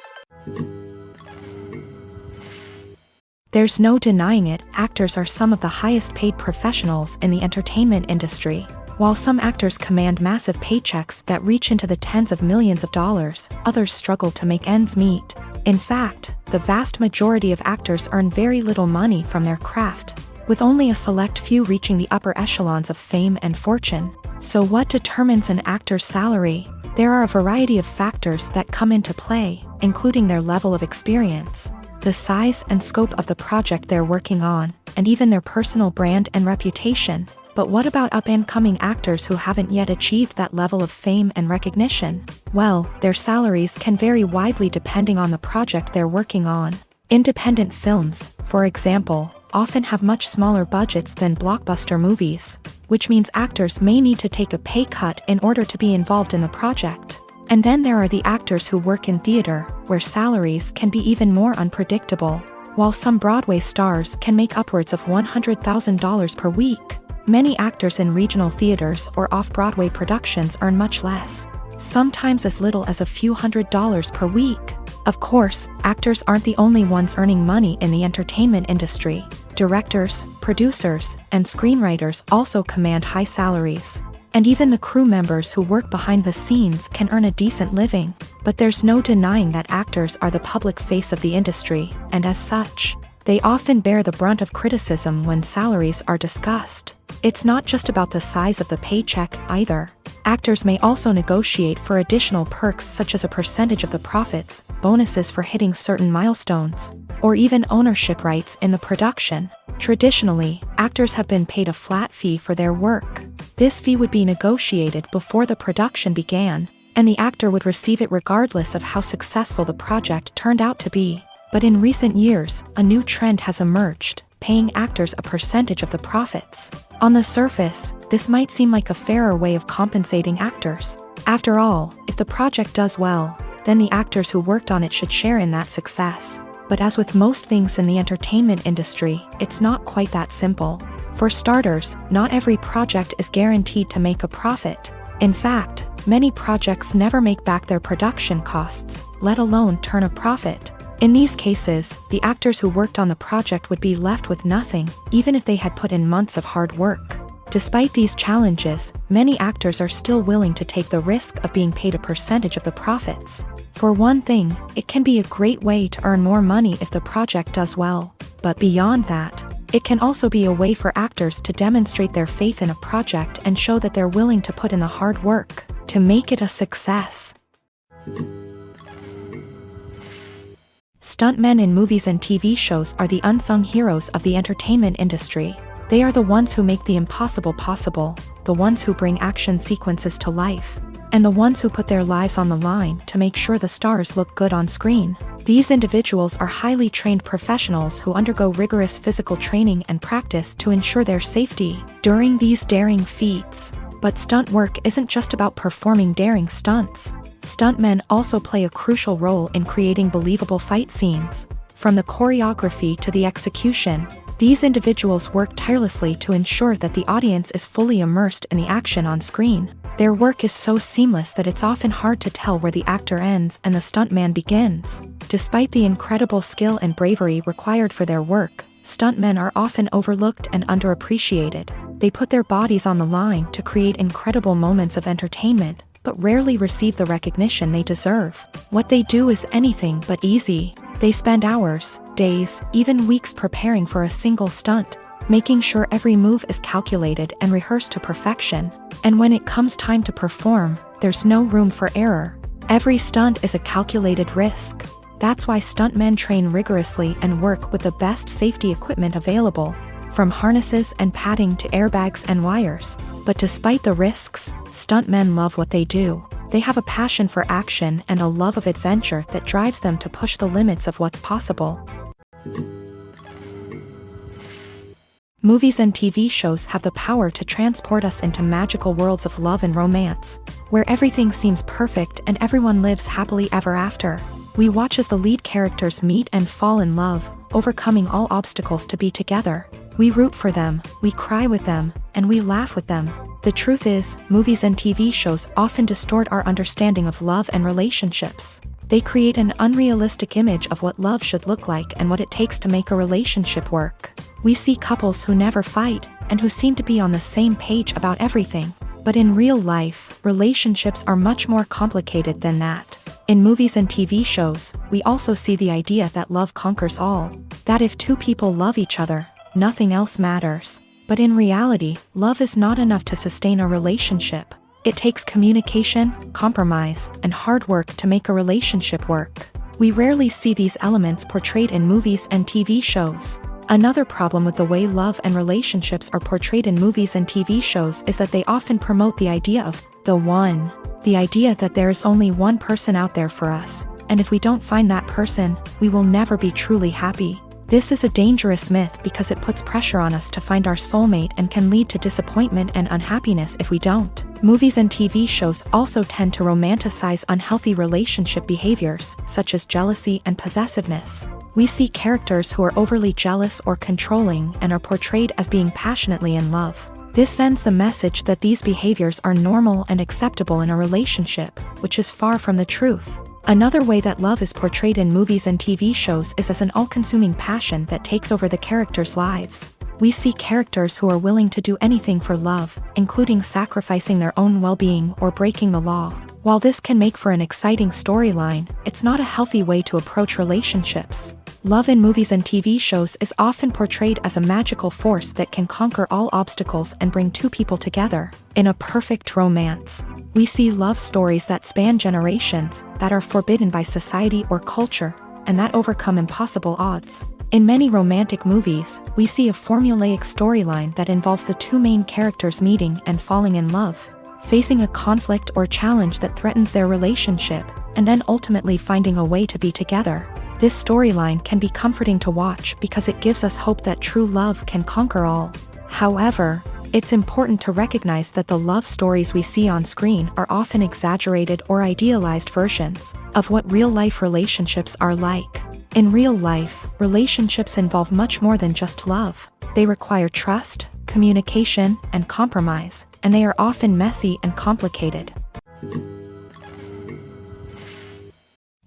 There's no denying it, actors are some of the highest paid professionals in the entertainment industry. While some actors command massive paychecks that reach into the tens of millions of dollars, others struggle to make ends meet. In fact, the vast majority of actors earn very little money from their craft, with only a select few reaching the upper echelons of fame and fortune. So what determines an actor's salary? There are a variety of factors that come into play, including their level of experience, the size and scope of the project they're working on, and even their personal brand and reputation. But what about up-and-coming actors who haven't yet achieved that level of fame and recognition? Well, their salaries can vary widely depending on the project they're working on. Independent films, for example, often have much smaller budgets than blockbuster movies, which means actors may need to take a pay cut in order to be involved in the project. And then there are the actors who work in theater, where salaries can be even more unpredictable. While some Broadway stars can make upwards of $100,000 per week, many actors in regional theaters or off-Broadway productions earn much less, sometimes as little as a few $100s per week. Of course, actors aren't the only ones earning money in the entertainment industry. Directors, producers, and screenwriters also command high salaries. And even the crew members who work behind the scenes can earn a decent living. But there's no denying that actors are the public face of the industry, and as such, they often bear the brunt of criticism when salaries are discussed. It's not just about the size of the paycheck either. Actors may also negotiate for additional perks such as a percentage of the profits, bonuses for hitting certain milestones, or even ownership rights in the production. Traditionally, actors have been paid a flat fee for their work. This fee would be negotiated before the production began, and the actor would receive it regardless of how successful the project turned out to be. But in recent years, a new trend has emerged, paying actors a percentage of the profits. On the surface, this might seem like a fairer way of compensating actors. After all, if the project does well, then the actors who worked on it should share in that success. But as with most things in the entertainment industry, it's not quite that simple. For starters, not every project is guaranteed to make a profit. In fact, many projects never make back their production costs, let alone turn a profit. In these cases, the actors who worked on the project would be left with nothing, even if they had put in months of hard work. Despite these challenges, many actors are still willing to take the risk of being paid a percentage of the profits. For one thing, it can be a great way to earn more money if the project does well. But beyond that, it can also be a way for actors to demonstrate their faith in a project and show that they're willing to put in the hard work to make it a success. Stuntmen in movies and TV shows are the unsung heroes of the entertainment industry. They are the ones who make the impossible possible, the ones who bring action sequences to life, and the ones who put their lives on the line to make sure the stars look good on screen. These individuals are highly trained professionals who undergo rigorous physical training and practice to ensure their safety during these daring feats. But stunt work isn't just about performing daring stunts. Stuntmen also play a crucial role in creating believable fight scenes. From the choreography to the execution, these individuals work tirelessly to ensure that the audience is fully immersed in the action on screen. Their work is so seamless that it's often hard to tell where the actor ends and the stuntman begins. Despite the incredible skill and bravery required for their work, stuntmen are often overlooked and underappreciated. They put their bodies on the line to create incredible moments of entertainment, but rarely receive the recognition they deserve. What they do is anything but easy. They spend hours, days, even weeks preparing for a single stunt, making sure every move is calculated and rehearsed to perfection. And when it comes time to perform, there's no room for error. Every stunt is a calculated risk. That's why stuntmen train rigorously and work with the best safety equipment available, from harnesses and padding to airbags and wires. But despite the risks, stuntmen love what they do. They have a passion for action and a love of adventure that drives them to push the limits of what's possible. Movies and TV shows have the power to transport us into magical worlds of love and romance, where everything seems perfect and everyone lives happily ever after. We watch as the lead characters meet and fall in love, overcoming all obstacles to be together. We root for them, we cry with them, and we laugh with them. The truth is, movies and TV shows often distort our understanding of love and relationships. They create an unrealistic image of what love should look like and what it takes to make a relationship work. We see couples who never fight, and who seem to be on the same page about everything. But in real life, relationships are much more complicated than that. In movies and TV shows, we also see the idea that love conquers all, that if two people love each other, nothing else matters. But in reality, love is not enough to sustain a relationship. It takes communication, compromise, and hard work to make a relationship work. We rarely see these elements portrayed in movies and TV shows. Another problem with the way love and relationships are portrayed in movies and TV shows is that they often promote the idea of the one. The idea that there is only one person out there for us, and if we don't find that person, we will never be truly happy. This is a dangerous myth because it puts pressure on us to find our soulmate and can lead to disappointment and unhappiness if we don't. Movies and TV shows also tend to romanticize unhealthy relationship behaviors, such as jealousy and possessiveness. We see characters who are overly jealous or controlling and are portrayed as being passionately in love. This sends the message that these behaviors are normal and acceptable in a relationship, which is far from the truth. Another way that love is portrayed in movies and TV shows is as an all-consuming passion that takes over the characters' lives. We see characters who are willing to do anything for love, including sacrificing their own well-being or breaking the law. While this can make for an exciting storyline, it's not a healthy way to approach relationships. Love in movies and TV shows is often portrayed as a magical force that can conquer all obstacles and bring two people together. In a perfect romance, we see love stories that span generations, that are forbidden by society or culture, and that overcome impossible odds. In many romantic movies, we see a formulaic storyline that involves the two main characters meeting and falling in love, facing a conflict or challenge that threatens their relationship, and then ultimately finding a way to be together. This storyline can be comforting to watch because it gives us hope that true love can conquer all. However, it's important to recognize that the love stories we see on screen are often exaggerated or idealized versions of what real-life relationships are like. In real life, relationships involve much more than just love. They require trust, communication, and compromise, and they are often messy and complicated.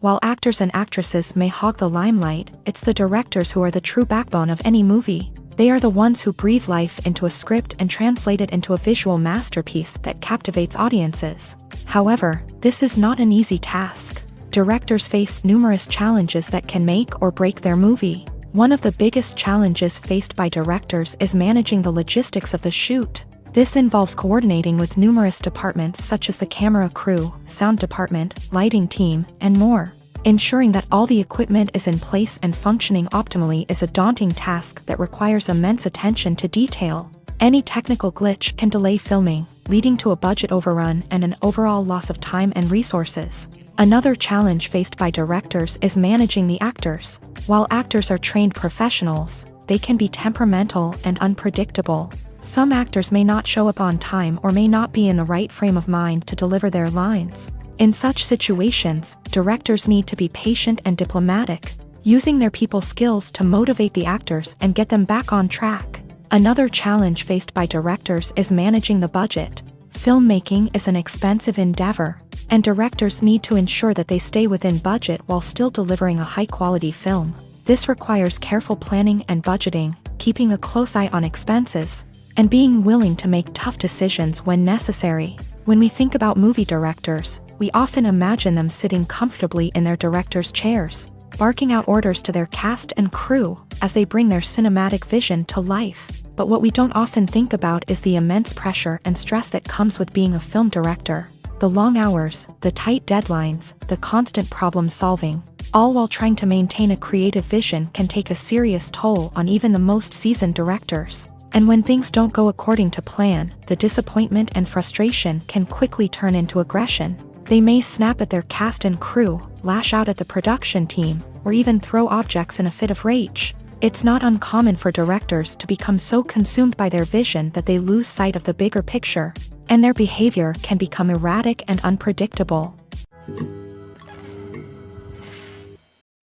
While actors and actresses may hog the limelight, it's the directors who are the true backbone of any movie. They are the ones who breathe life into a script and translate it into a visual masterpiece that captivates audiences. However, this is not an easy task. Directors face numerous challenges that can make or break their movie. One of the biggest challenges faced by directors is managing the logistics of the shoot. This involves coordinating with numerous departments such as the camera crew, sound department, lighting team, and more. Ensuring that all the equipment is in place and functioning optimally is a daunting task that requires immense attention to detail. Any technical glitch can delay filming, leading to a budget overrun and an overall loss of time and resources. Another challenge faced by directors is managing the actors. While actors are trained professionals, they can be temperamental and unpredictable. Some actors may not show up on time or may not be in the right frame of mind to deliver their lines. In such situations, directors need to be patient and diplomatic, using their people skills to motivate the actors and get them back on track. Another challenge faced by directors is managing the budget. Filmmaking is an expensive endeavor, and directors need to ensure that they stay within budget while still delivering a high-quality film. This requires careful planning and budgeting, keeping a close eye on expenses, and being willing to make tough decisions when necessary. When we think about movie directors, we often imagine them sitting comfortably in their director's chairs, barking out orders to their cast and crew as they bring their cinematic vision to life. But what we don't often think about is the immense pressure and stress that comes with being a film director. The long hours, the tight deadlines, the constant problem solving, all while trying to maintain a creative vision can take a serious toll on even the most seasoned directors. And when things don't go according to plan, the disappointment and frustration can quickly turn into aggression. They may snap at their cast and crew, lash out at the production team, or even throw objects in a fit of rage. It's not uncommon for directors to become so consumed by their vision that they lose sight of the bigger picture, and their behavior can become erratic and unpredictable.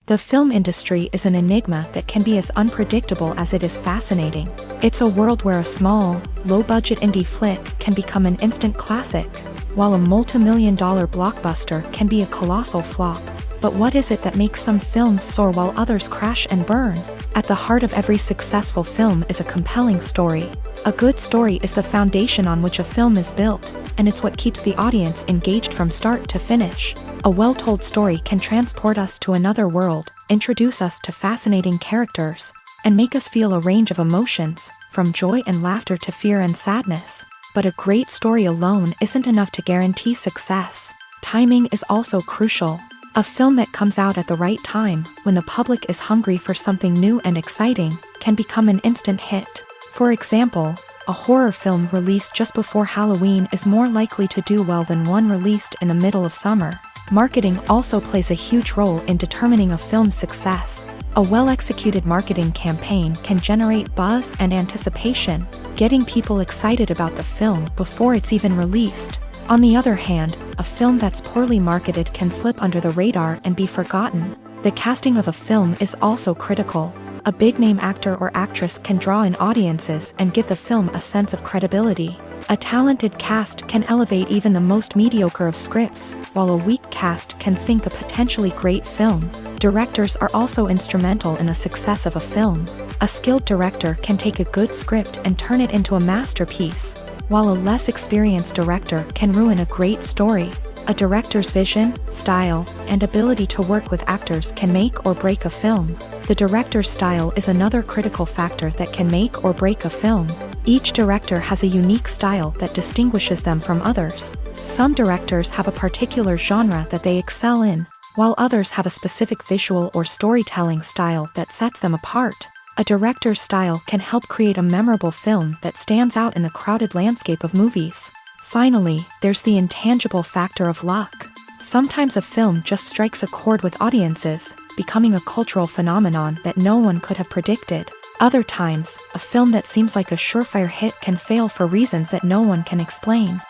The film industry is an enigma that can be as unpredictable as it is fascinating. It's a world where a small, low-budget indie flick can become an instant classic, while a multi-million-dollar blockbuster can be a colossal flop. But what is it that makes some films soar while others crash and burn? At the heart of every successful film is a compelling story. A good story is the foundation on which a film is built. and it's what keeps the audience engaged from start to finish. A well-told story can transport us to another world, introduce us to fascinating characters, and make us feel a range of emotions, from joy and laughter to fear and sadness. But a great story alone isn't enough to guarantee success. Timing is also crucial. A film that comes out at the right time, when the public is hungry for something new and exciting, can become an instant hit. For example, a horror film released just before Halloween is more likely to do well than one released in the middle of summer. Marketing also plays a huge role in determining a film's success. A well-executed marketing campaign can generate buzz and anticipation, getting people excited about the film before it's even released. On the other hand, a film that's poorly marketed can slip under the radar and be forgotten. The casting of a film is also critical. A big-name actor or actress can draw in audiences and give the film a sense of credibility. A talented cast can elevate even the most mediocre of scripts, while a weak cast can sink a potentially great film. Directors are also instrumental in the success of a film. A skilled director can take a good script and turn it into a masterpiece, while a less experienced director can ruin a great story. A director's vision, style, and ability to work with actors can make or break a film. The director's style is another critical factor that can make or break a film. Each director has a unique style that distinguishes them from others. Some directors have a particular genre that they excel in, while others have a specific visual or storytelling style that sets them apart. A director's style can help create a memorable film that stands out in the crowded landscape of movies. Finally, there's the intangible factor of luck. Sometimes a film just strikes a chord with audiences, becoming a cultural phenomenon that no one could have predicted. Other times, a film that seems like a surefire hit can fail for reasons that no one can explain.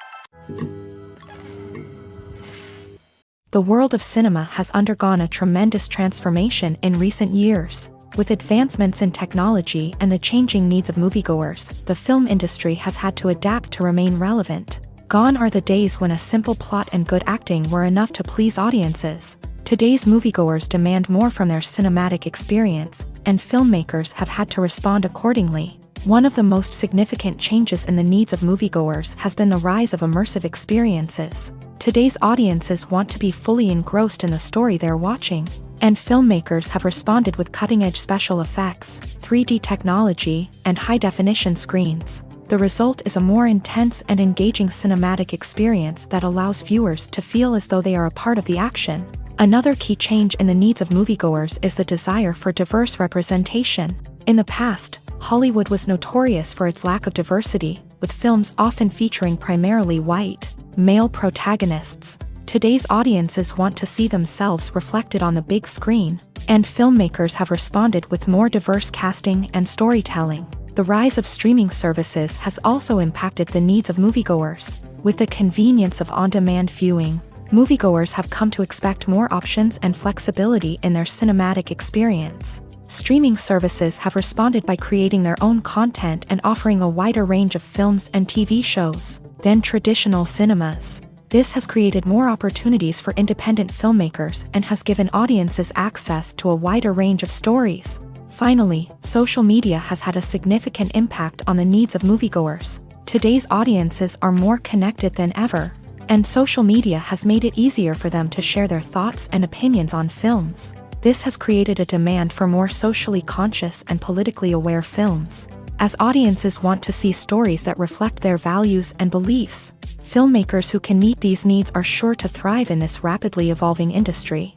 The world of cinema has undergone a tremendous transformation in recent years. With advancements in technology and the changing needs of moviegoers, the film industry has had to adapt to remain relevant. Gone are the days when a simple plot and good acting were enough to please audiences. Today's moviegoers demand more from their cinematic experience, and filmmakers have had to respond accordingly. One of the most significant changes in the needs of moviegoers has been the rise of immersive experiences. Today's audiences want to be fully engrossed in the story they're watching, and filmmakers have responded with cutting-edge special effects, 3D technology, and high-definition screens. The result is a more intense and engaging cinematic experience that allows viewers to feel as though they are a part of the action. Another key change in the needs of moviegoers is the desire for diverse representation. In the past, Hollywood was notorious for its lack of diversity, with films often featuring primarily white, male protagonists. Today's audiences want to see themselves reflected on the big screen, and filmmakers have responded with more diverse casting and storytelling. The rise of streaming services has also impacted the needs of moviegoers. With the convenience of on-demand viewing, moviegoers have come to expect more options and flexibility in their cinematic experience. Streaming services have responded by creating their own content and offering a wider range of films and TV shows than traditional cinemas. This has created more opportunities for independent filmmakers and has given audiences access to a wider range of stories. Finally, social media has had a significant impact on the needs of moviegoers. Today's audiences are more connected than ever, and social media has made it easier for them to share their thoughts and opinions on films. This has created a demand for more socially conscious and politically aware films. As audiences want to see stories that reflect their values and beliefs, filmmakers who can meet these needs are sure to thrive in this rapidly evolving industry.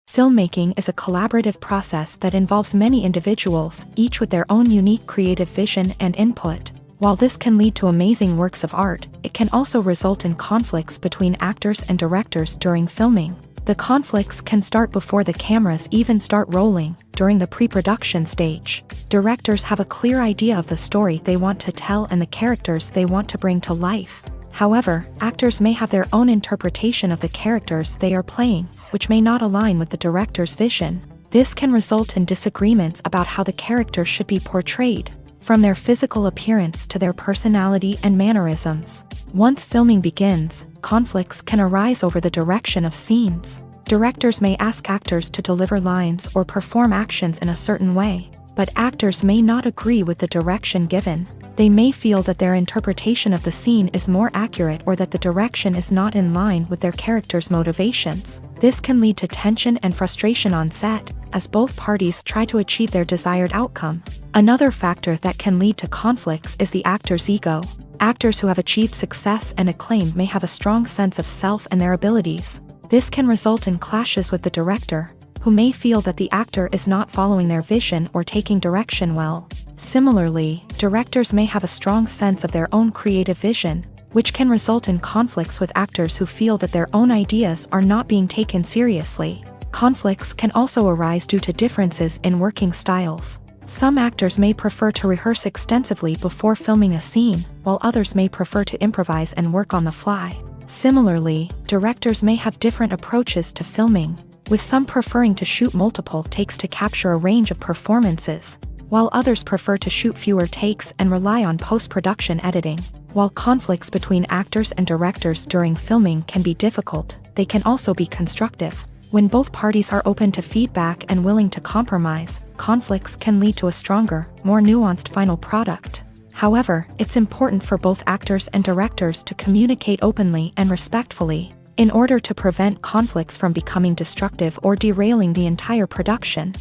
Filmmaking is a collaborative process that involves many individuals, each with their own unique creative vision and input. While this can lead to amazing works of art, it can also result in conflicts between actors and directors during filming. The conflicts can start before the cameras even start rolling, during the pre-production stage. Directors have a clear idea of the story they want to tell and the characters they want to bring to life. However, actors may have their own interpretation of the characters they are playing, which may not align with the director's vision. This can result in disagreements about how the character should be portrayed, from their physical appearance to their personality and mannerisms. Once filming begins, conflicts can arise over the direction of scenes. Directors may ask actors to deliver lines or perform actions in a certain way. but actors may not agree with the direction given. They may feel that their interpretation of the scene is more accurate or that the direction is not in line with their character's motivations. This can lead to tension and frustration on set, as both parties try to achieve their desired outcome. Another factor that can lead to conflicts is the actor's ego. Actors who have achieved success and acclaim may have a strong sense of self and their abilities. This can result in clashes with the director, who may feel that the actor is not following their vision or taking direction well. Similarly, directors may have a strong sense of their own creative vision, which can result in conflicts with actors who feel that their own ideas are not being taken seriously. Conflicts can also arise due to differences in working styles. Some actors may prefer to rehearse extensively before filming a scene, while others may prefer to improvise and work on the fly. Similarly, directors may have different approaches to filming, with some preferring to shoot multiple takes to capture a range of performances, while others prefer to shoot fewer takes and rely on post-production editing. While conflicts between actors and directors during filming can be difficult, they can also be constructive. When both parties are open to feedback and willing to compromise, conflicts can lead to a stronger, more nuanced final product. However, it's important for both actors and directors to communicate openly and respectfully, in order to prevent conflicts from becoming destructive or derailing the entire production.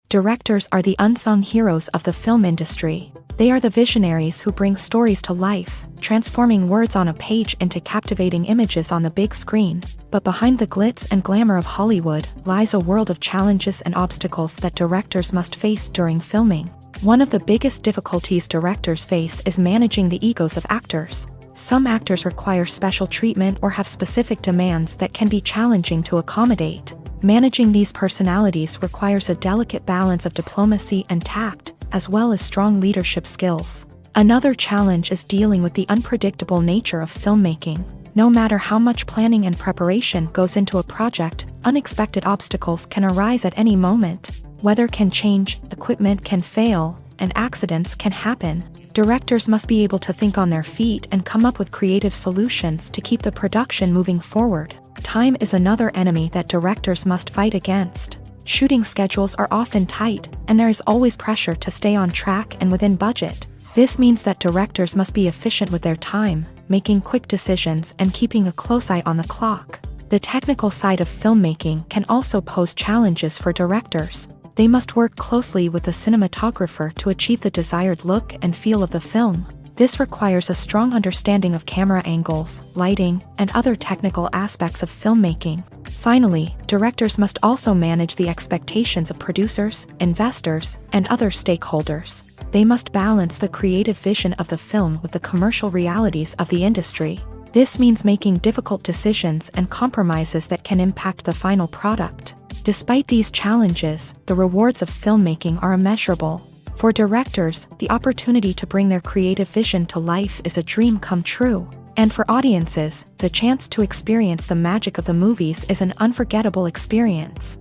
Directors are the unsung heroes of the film industry. They are the visionaries who bring stories to life, transforming words on a page into captivating images on the big screen. But behind the glitz and glamour of Hollywood lies a world of challenges and obstacles that directors must face during filming. One of the biggest difficulties directors face is managing the egos of actors. Some actors require special treatment or have specific demands that can be challenging to accommodate. Managing these personalities requires a delicate balance of diplomacy and tact, as well as strong leadership skills. Another challenge is dealing with the unpredictable nature of filmmaking. No matter how much planning and preparation goes into a project, unexpected obstacles can arise at any moment. Weather can change, equipment can fail, and accidents can happen. Directors must be able to think on their feet and come up with creative solutions to keep the production moving forward. Time is another enemy that directors must fight against. Shooting schedules are often tight, and there is always pressure to stay on track and within budget. This means that directors must be efficient with their time, making quick decisions and keeping a close eye on the clock. The technical side of filmmaking can also pose challenges for directors. They must work closely with the cinematographer to achieve the desired look and feel of the film. This requires a strong understanding of camera angles, lighting, and other technical aspects of filmmaking. Finally, directors must also manage the expectations of producers, investors, and other stakeholders. They must balance the creative vision of the film with the commercial realities of the industry. This means making difficult decisions and compromises that can impact the final product. Despite these challenges, the rewards of filmmaking are immeasurable. For directors, the opportunity to bring their creative vision to life is a dream come true. And for audiences, the chance to experience the magic of the movies is an unforgettable experience.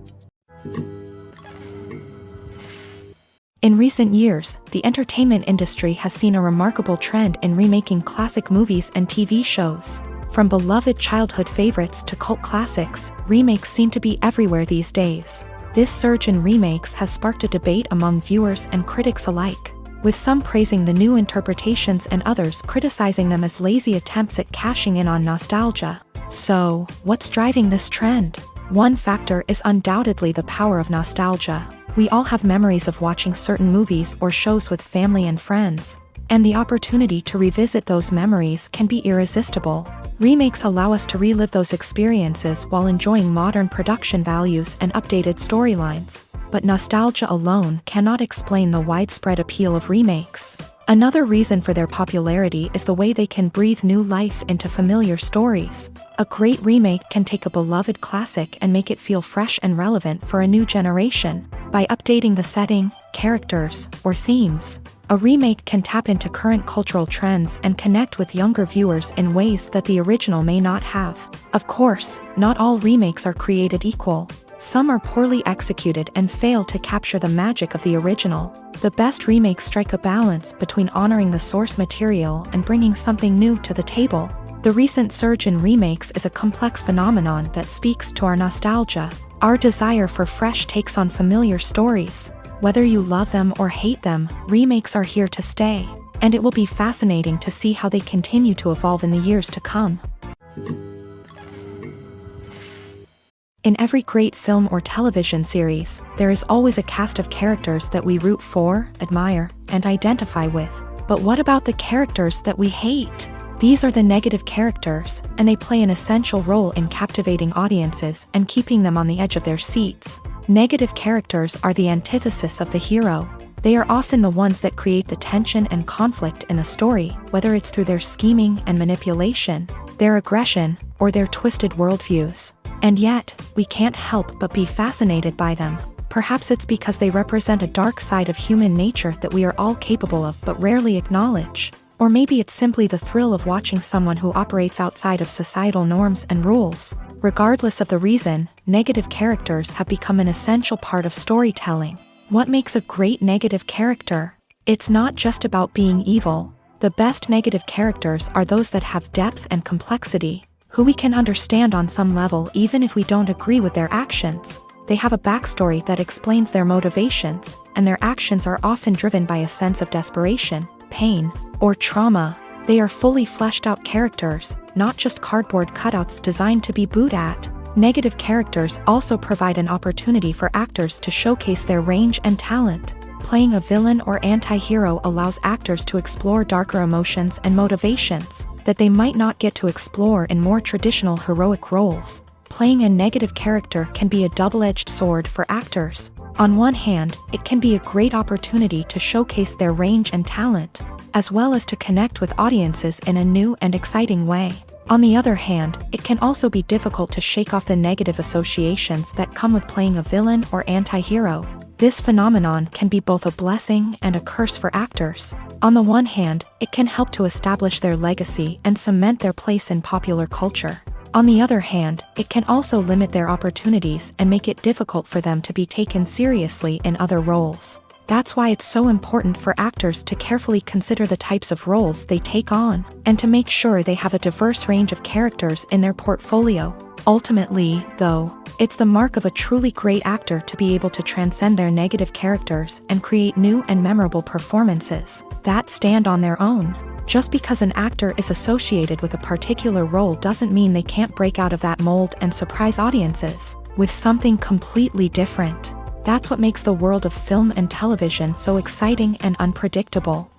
In recent years, the entertainment industry has seen a remarkable trend in remaking classic movies and TV shows. From beloved childhood favorites to cult classics, remakes seem to be everywhere these days. This surge in remakes has sparked a debate among viewers and critics alike, with some praising the new interpretations and others criticizing them as lazy attempts at cashing in on nostalgia. So, what's driving this trend? One factor is undoubtedly the power of nostalgia. We all have memories of watching certain movies or shows with family and friends, and the opportunity to revisit those memories can be irresistible. Remakes allow us to relive those experiences while enjoying modern production values and updated storylines. But nostalgia alone cannot explain the widespread appeal of remakes. Another reason for their popularity is the way they can breathe new life into familiar stories. A great remake can take a beloved classic and make it feel fresh and relevant for a new generation. By updating the setting, characters, or themes, a remake can tap into current cultural trends and connect with younger viewers in ways that the original may not have. Of course, not all remakes are created equal. Some are poorly executed and fail to capture the magic of the original. The best remakes strike a balance between honoring the source material and bringing something new to the table. The recent surge in remakes is a complex phenomenon that speaks to our nostalgia. Our desire for fresh takes on familiar stories. Whether you love them or hate them, remakes are here to stay, and it will be fascinating to see how they continue to evolve in the years to come. In every great film or television series, there is always a cast of characters that we root for, admire, and identify with. But what about the characters that we hate? These are the negative characters, and they play an essential role in captivating audiences and keeping them on the edge of their seats. Negative characters are the antithesis of the hero. They are often the ones that create the tension and conflict in the story, whether it's through their scheming and manipulation, their aggression, or their twisted worldviews. And yet, we can't help but be fascinated by them. Perhaps it's because they represent a dark side of human nature that we are all capable of but rarely acknowledge. Or maybe it's simply the thrill of watching someone who operates outside of societal norms and rules. Regardless of the reason, negative characters have become an essential part of storytelling. What makes a great negative character? It's not just about being evil. The best negative characters are those that have depth and complexity, who we can understand on some level even if we don't agree with their actions. They have a backstory that explains their motivations, and their actions are often driven by a sense of desperation, pain, or trauma. They are fully fleshed out characters, not just cardboard cutouts designed to be booed at. Negative characters also provide an opportunity for actors to showcase their range and talent. Playing a villain or anti-hero allows actors to explore darker emotions and motivations that they might not get to explore in more traditional heroic roles. Playing a negative character can be a double-edged sword for actors. On one hand, it can be a great opportunity to showcase their range and talent, as well as to connect with audiences in a new and exciting way. On the other hand, it can also be difficult to shake off the negative associations that come with playing a villain or anti-hero. This phenomenon can be both a blessing and a curse for actors. On the one hand, it can help to establish their legacy and cement their place in popular culture. On the other hand, it can also limit their opportunities and make it difficult for them to be taken seriously in other roles. That's why it's so important for actors to carefully consider the types of roles they take on, and to make sure they have a diverse range of characters in their portfolio. Ultimately, though, it's the mark of a truly great actor to be able to transcend their negative characters and create new and memorable performances that stand on their own. Just because an actor is associated with a particular role doesn't mean they can't break out of that mold and surprise audiences with something completely different. That's what makes the world of film and television so exciting and unpredictable.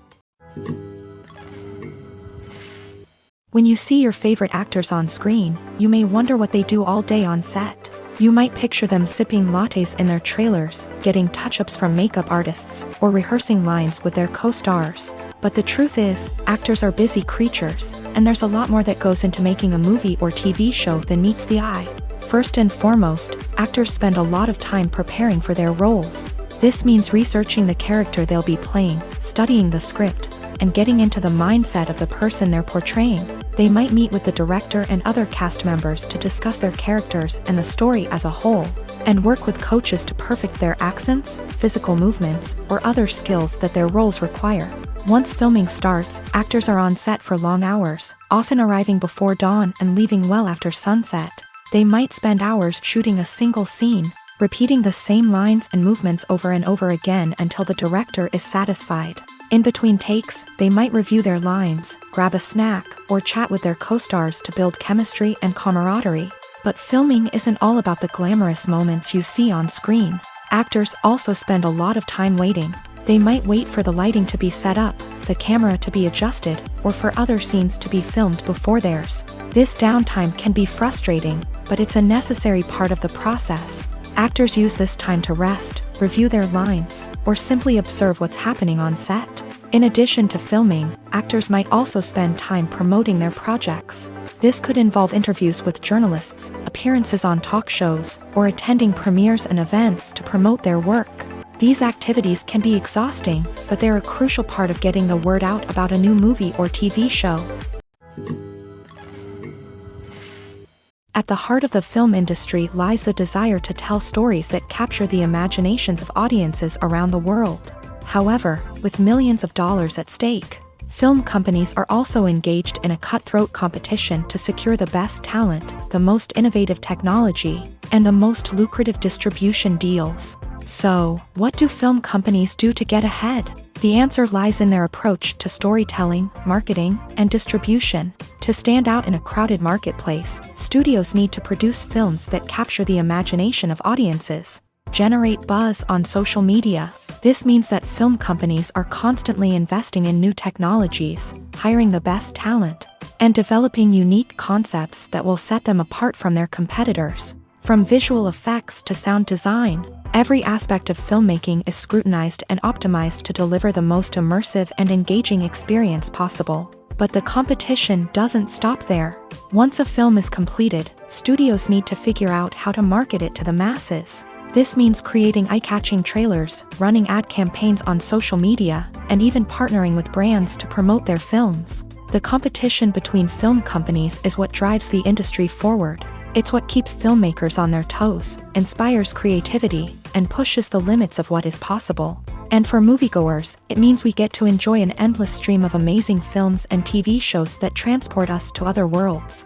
When you see your favorite actors on screen, you may wonder what they do all day on set. You might picture them sipping lattes in their trailers, getting touch-ups from makeup artists, or rehearsing lines with their co-stars. But the truth is, actors are busy creatures, and there's a lot more that goes into making a movie or TV show than meets the eye. First and foremost, actors spend a lot of time preparing for their roles. This means researching the character they'll be playing, studying the script, and getting into the mindset of the person they're portraying. They might meet with the director and other cast members to discuss their characters and the story as a whole, and work with coaches to perfect their accents, physical movements, or other skills that their roles require. Once filming starts, actors are on set for long hours, often arriving before dawn and leaving well after sunset. They might spend hours shooting a single scene, repeating the same lines and movements over and over again until the director is satisfied. In between takes, they might review their lines, grab a snack, or chat with their co-stars to build chemistry and camaraderie. But filming isn't all about the glamorous moments you see on screen. Actors also spend a lot of time waiting. They might wait for the lighting to be set up, the camera to be adjusted, or for other scenes to be filmed before theirs. This downtime can be frustrating, but it's a necessary part of the process. Actors use this time to rest, review their lines, or simply observe what's happening on set. In addition to filming, actors might also spend time promoting their projects. This could involve interviews with journalists, appearances on talk shows, or attending premieres and events to promote their work. These activities can be exhausting, but they're a crucial part of getting the word out about a new movie or TV show. At the heart of the film industry lies the desire to tell stories that capture the imaginations of audiences around the world. However, with millions of dollars at stake, film companies are also engaged in a cutthroat competition to secure the best talent, the most innovative technology, and the most lucrative distribution deals. So, what do film companies do to get ahead? The answer lies in their approach to storytelling, marketing, and distribution. To stand out in a crowded marketplace, studios need to produce films that capture the imagination of audiences, generate buzz on social media. This means that film companies are constantly investing in new technologies, hiring the best talent, and developing unique concepts that will set them apart from their competitors. From visual effects to sound design, every aspect of filmmaking is scrutinized and optimized to deliver the most immersive and engaging experience possible. But the competition doesn't stop there. Once a film is completed, studios need to figure out how to market it to the masses. This means creating eye-catching trailers, running ad campaigns on social media, and even partnering with brands to promote their films. The competition between film companies is what drives the industry forward. It's what keeps filmmakers on their toes, inspires creativity, and pushes the limits of what is possible. And for moviegoers, it means we get to enjoy an endless stream of amazing films and TV shows that transport us to other worlds.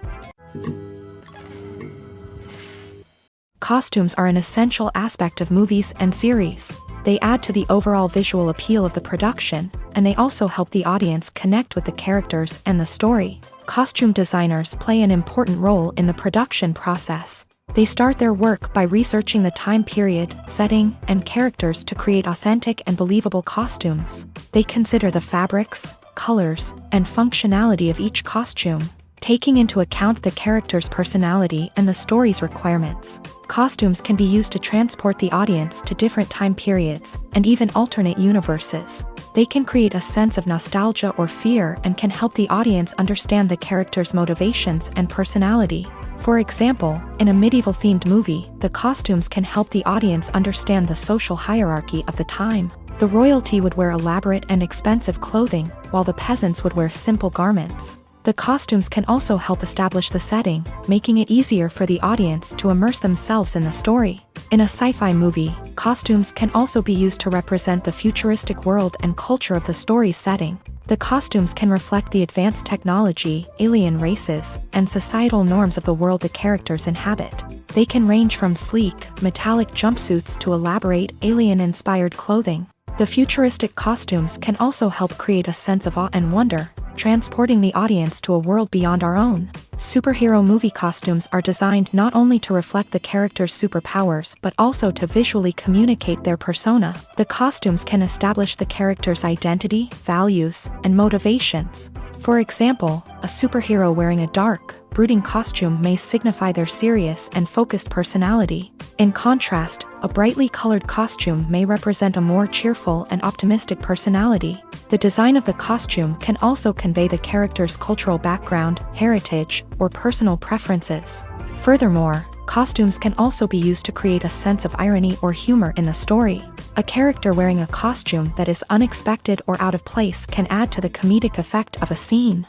Costumes are an essential aspect of movies and series. They add to the overall visual appeal of the production, and they also help the audience connect with the characters and the story. Costume designers play an important role in the production process. They start their work by researching the time period, setting, and characters to create authentic and believable costumes. They consider the fabrics, colors, and functionality of each costume, taking into account the character's personality and the story's requirements. Costumes can be used to transport the audience to different time periods, and even alternate universes. They can create a sense of nostalgia or fear and can help the audience understand the character's motivations and personality. For example, in a medieval-themed movie, the costumes can help the audience understand the social hierarchy of the time. The royalty would wear elaborate and expensive clothing, while the peasants would wear simple garments. The costumes can also help establish the setting, making it easier for the audience to immerse themselves in the story. In a sci-fi movie, costumes can also be used to represent the futuristic world and culture of the story's setting. The costumes can reflect the advanced technology, alien races, and societal norms of the world the characters inhabit. They can range from sleek, metallic jumpsuits to elaborate, alien-inspired clothing. The futuristic costumes can also help create a sense of awe and wonder, transporting the audience to a world beyond our own. Superhero movie costumes are designed not only to reflect the character's superpowers but also to visually communicate their persona. The costumes can establish the character's identity, values, and motivations. For example, a superhero wearing a dark, brooding costume may signify their serious and focused personality. In contrast, a brightly colored costume may represent a more cheerful and optimistic personality. The design of the costume can also convey the character's cultural background, heritage, or personal preferences. Furthermore, costumes can also be used to create a sense of irony or humor in the story. A character wearing a costume that is unexpected or out of place can add to the comedic effect of a scene.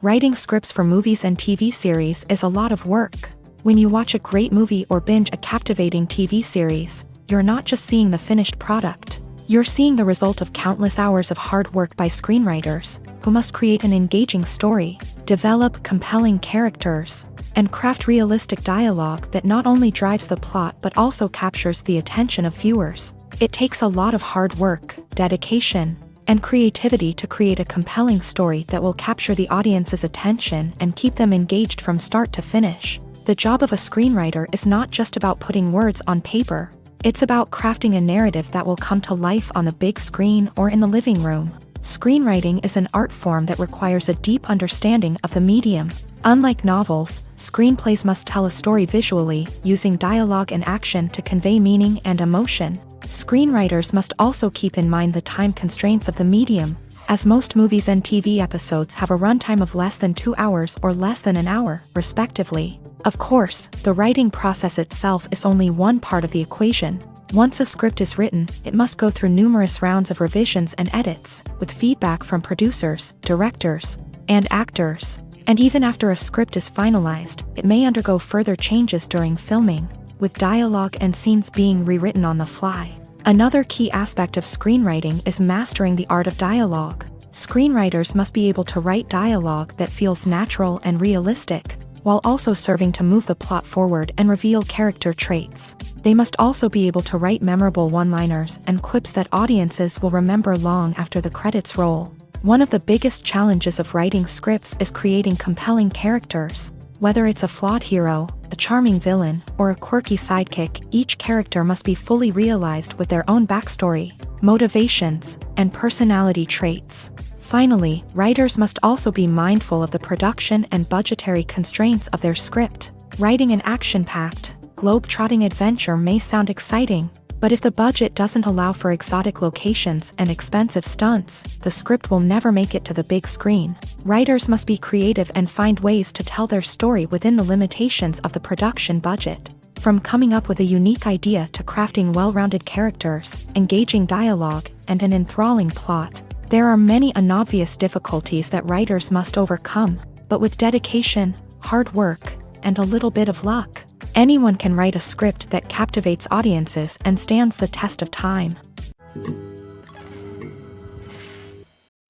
Writing scripts for movies and TV series is a lot of work. When you watch a great movie or binge a captivating TV series, you're not just seeing the finished product. You're seeing the result of countless hours of hard work by screenwriters, who must create an engaging story, develop compelling characters, and craft realistic dialogue that not only drives the plot but also captures the attention of viewers. It takes a lot of hard work, dedication, and creativity to create a compelling story that will capture the audience's attention and keep them engaged from start to finish. The job of a screenwriter is not just about putting words on paper. It's about crafting a narrative that will come to life on the big screen or in the living room. Screenwriting is an art form that requires a deep understanding of the medium. Unlike novels, screenplays must tell a story visually, using dialogue and action to convey meaning and emotion. Screenwriters must also keep in mind the time constraints of the medium, as most movies and TV episodes have a runtime of less than 2 hours or less than an hour, respectively. Of course, the writing process itself is only one part of the equation. Once a script is written, it must go through numerous rounds of revisions and edits, with feedback from producers, directors, and actors. And even after a script is finalized, it may undergo further changes during filming, with dialogue and scenes being rewritten on the fly. Another key aspect of screenwriting is mastering the art of dialogue. Screenwriters must be able to write dialogue that feels natural and realistic. while also serving to move the plot forward and reveal character traits. They must also be able to write memorable one-liners and quips that audiences will remember long after the credits roll. One of the biggest challenges of writing scripts is creating compelling characters. Whether it's a flawed hero, a charming villain, or a quirky sidekick, each character must be fully realized with their own backstory, motivations, and personality traits. Finally, writers must also be mindful of the production and budgetary constraints of their script. Writing an action-packed, globe-trotting adventure may sound exciting, but if the budget doesn't allow for exotic locations and expensive stunts, the script will never make it to the big screen. Writers must be creative and find ways to tell their story within the limitations of the production budget. From coming up with a unique idea to crafting well-rounded characters, engaging dialogue, and an enthralling plot, there are many unobvious difficulties that writers must overcome, but with dedication, hard work, and a little bit of luck, anyone can write a script that captivates audiences and stands the test of time.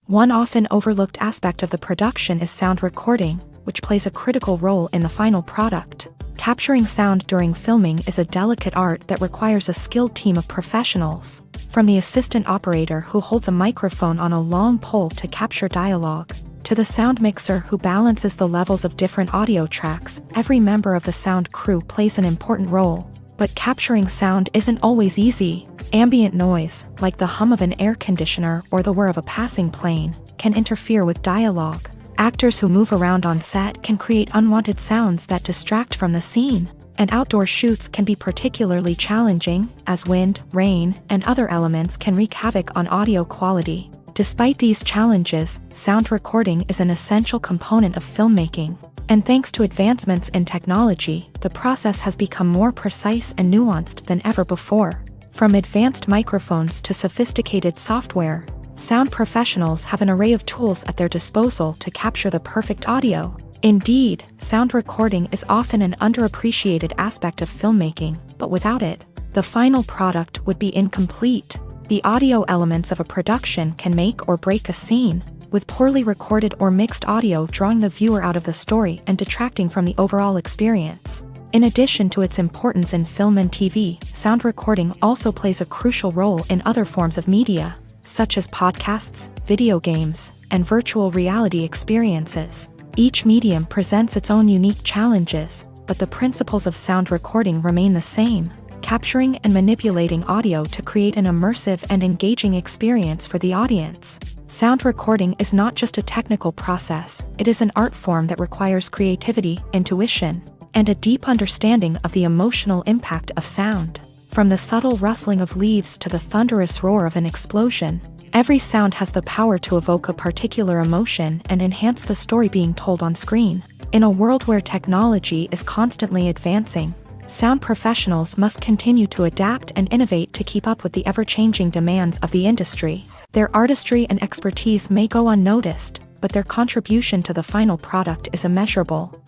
One often overlooked aspect of the production is sound recording, which plays a critical role in the final product. Capturing sound during filming is a delicate art that requires a skilled team of professionals. From the assistant operator who holds a microphone on a long pole to capture dialogue, to the sound mixer who balances the levels of different audio tracks, every member of the sound crew plays an important role. But capturing sound isn't always easy. Ambient noise, like the hum of an air conditioner or the whir of a passing plane, can interfere with dialogue. Actors who move around on set can create unwanted sounds that distract from the scene. And outdoor shoots can be particularly challenging, as wind, rain, and other elements can wreak havoc on audio quality. Despite these challenges, sound recording is an essential component of filmmaking. And thanks to advancements in technology, the process has become more precise and nuanced than ever before. From advanced microphones to sophisticated software, sound professionals have an array of tools at their disposal to capture the perfect audio. Indeed, sound recording is often an underappreciated aspect of filmmaking, but without it, the final product would be incomplete. The audio elements of a production can make or break a scene, with poorly recorded or mixed audio drawing the viewer out of the story and detracting from the overall experience. In addition to its importance in film and TV, sound recording also plays a crucial role in other forms of media, such as podcasts, video games, and virtual reality experiences. Each medium presents its own unique challenges, but the principles of sound recording remain the same: capturing and manipulating audio to create an immersive and engaging experience for the audience. Sound recording is not just a technical process, it is an art form that requires creativity, intuition, and a deep understanding of the emotional impact of sound. From the subtle rustling of leaves to the thunderous roar of an explosion, every sound has the power to evoke a particular emotion and enhance the story being told on screen. In a world where technology is constantly advancing, sound professionals must continue to adapt and innovate to keep up with the ever-changing demands of the industry. Their artistry and expertise may go unnoticed, but their contribution to the final product is immeasurable.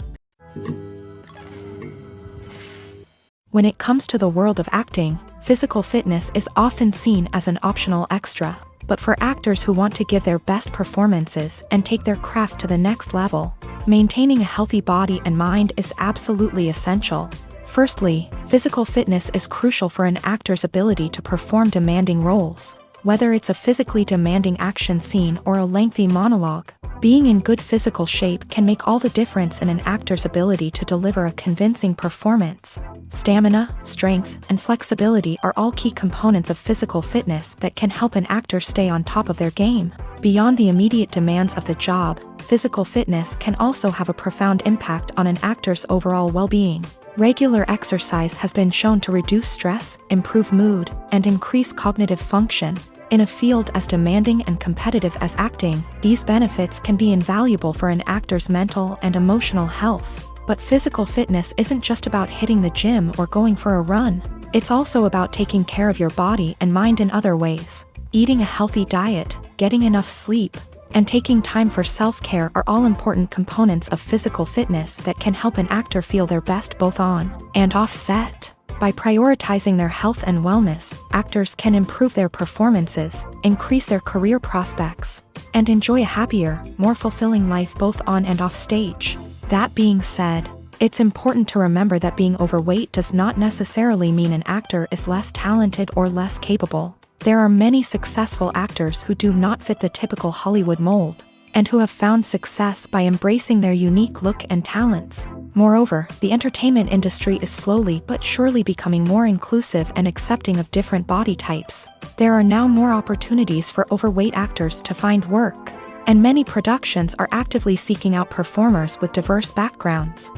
When it comes to the world of acting, physical fitness is often seen as an optional extra. But for actors who want to give their best performances and take their craft to the next level, maintaining a healthy body and mind is absolutely essential. Firstly, physical fitness is crucial for an actor's ability to perform demanding roles. Whether it's a physically demanding action scene or a lengthy monologue, being in good physical shape can make all the difference in an actor's ability to deliver a convincing performance. Stamina, strength, and flexibility are all key components of physical fitness that can help an actor stay on top of their game. Beyond the immediate demands of the job, physical fitness can also have a profound impact on an actor's overall well-being. Regular exercise has been shown to reduce stress, improve mood, and increase cognitive function. In a field as demanding and competitive as acting, these benefits can be invaluable for an actor's mental and emotional health. But physical fitness isn't just about hitting the gym or going for a run. It's also about taking care of your body and mind in other ways. Eating a healthy diet, getting enough sleep, and taking time for self-care are all important components of physical fitness that can help an actor feel their best both on and off set. By prioritizing their health and wellness, actors can improve their performances, increase their career prospects, and enjoy a happier, more fulfilling life both on and off stage. That being said, it's important to remember that being overweight does not necessarily mean an actor is less talented or less capable. There are many successful actors who do not fit the typical Hollywood mold, and who have found success by embracing their unique look and talents. Moreover, the entertainment industry is slowly but surely becoming more inclusive and accepting of different body types. There are now more opportunities for overweight actors to find work, and many productions are actively seeking out performers with diverse backgrounds.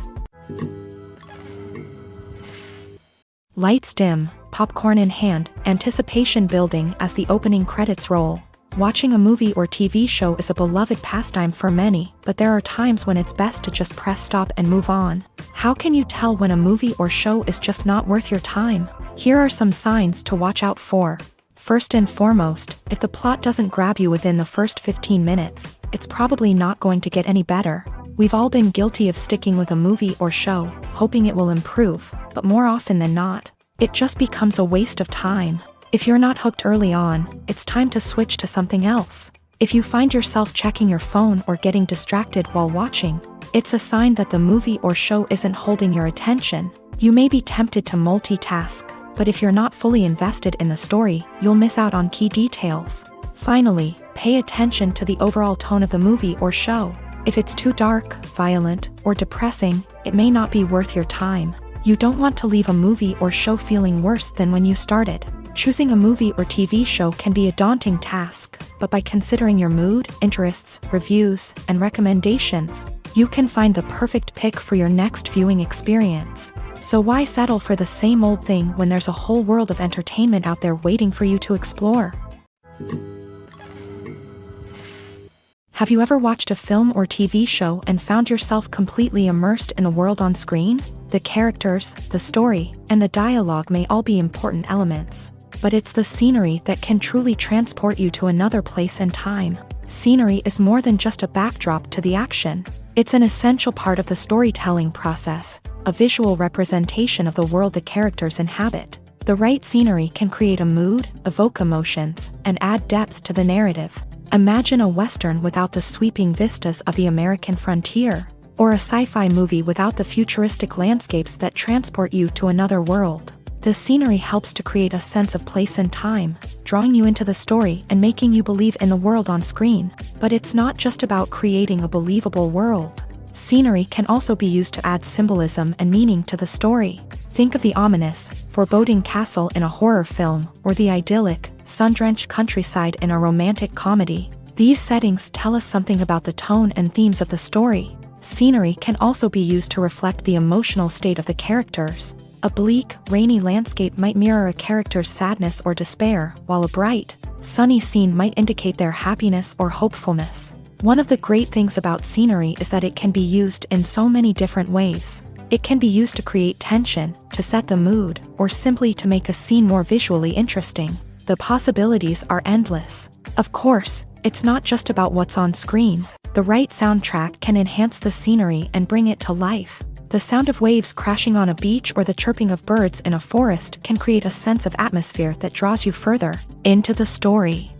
Lights dim, popcorn in hand, anticipation building as the opening credits roll. Watching a movie or TV show is a beloved pastime for many, but there are times when it's best to just press stop and move on. How can you tell when a movie or show is just not worth your time? Here are some signs to watch out for. First and foremost, if the plot doesn't grab you within the first 15 minutes, it's probably not going to get any better. We've all been guilty of sticking with a movie or show, hoping it will improve, but more often than not, it just becomes a waste of time. If you're not hooked early on, it's time to switch to something else. If you find yourself checking your phone or getting distracted while watching, it's a sign that the movie or show isn't holding your attention. You may be tempted to multitask, but if you're not fully invested in the story, you'll miss out on key details. Finally, pay attention to the overall tone of the movie or show. If it's too dark, violent, or depressing, it may not be worth your time. You don't want to leave a movie or show feeling worse than when you started. Choosing a movie or TV show can be a daunting task, but by considering your mood, interests, reviews, and recommendations, you can find the perfect pick for your next viewing experience. So why settle for the same old thing when there's a whole world of entertainment out there waiting for you to explore? Have you ever watched a film or TV show and found yourself completely immersed in the world on screen? The characters, the story, and the dialogue may all be important elements, but it's the scenery that can truly transport you to another place and time. Scenery is more than just a backdrop to the action. It's an essential part of the storytelling process, a visual representation of the world the characters inhabit. The right scenery can create a mood, evoke emotions, and add depth to the narrative. Imagine a Western without the sweeping vistas of the American frontier, or a sci-fi movie without the futuristic landscapes that transport you to another world. The scenery helps to create a sense of place and time, drawing you into the story and making you believe in the world on screen. But it's not just about creating a believable world. Scenery can also be used to add symbolism and meaning to the story. Think of the ominous, foreboding castle in a horror film, or the idyllic, sun-drenched countryside in a romantic comedy. These settings tell us something about the tone and themes of the story. Scenery can also be used to reflect the emotional state of the characters. A bleak, rainy landscape might mirror a character's sadness or despair, while a bright, sunny scene might indicate their happiness or hopefulness. One of the great things about scenery is that it can be used in so many different ways. It can be used to create tension, to set the mood, or simply to make a scene more visually interesting. The possibilities are endless. Of course, it's not just about what's on screen. The right soundtrack can enhance the scenery and bring it to life. The sound of waves crashing on a beach or the chirping of birds in a forest can create a sense of atmosphere that draws you further into the story.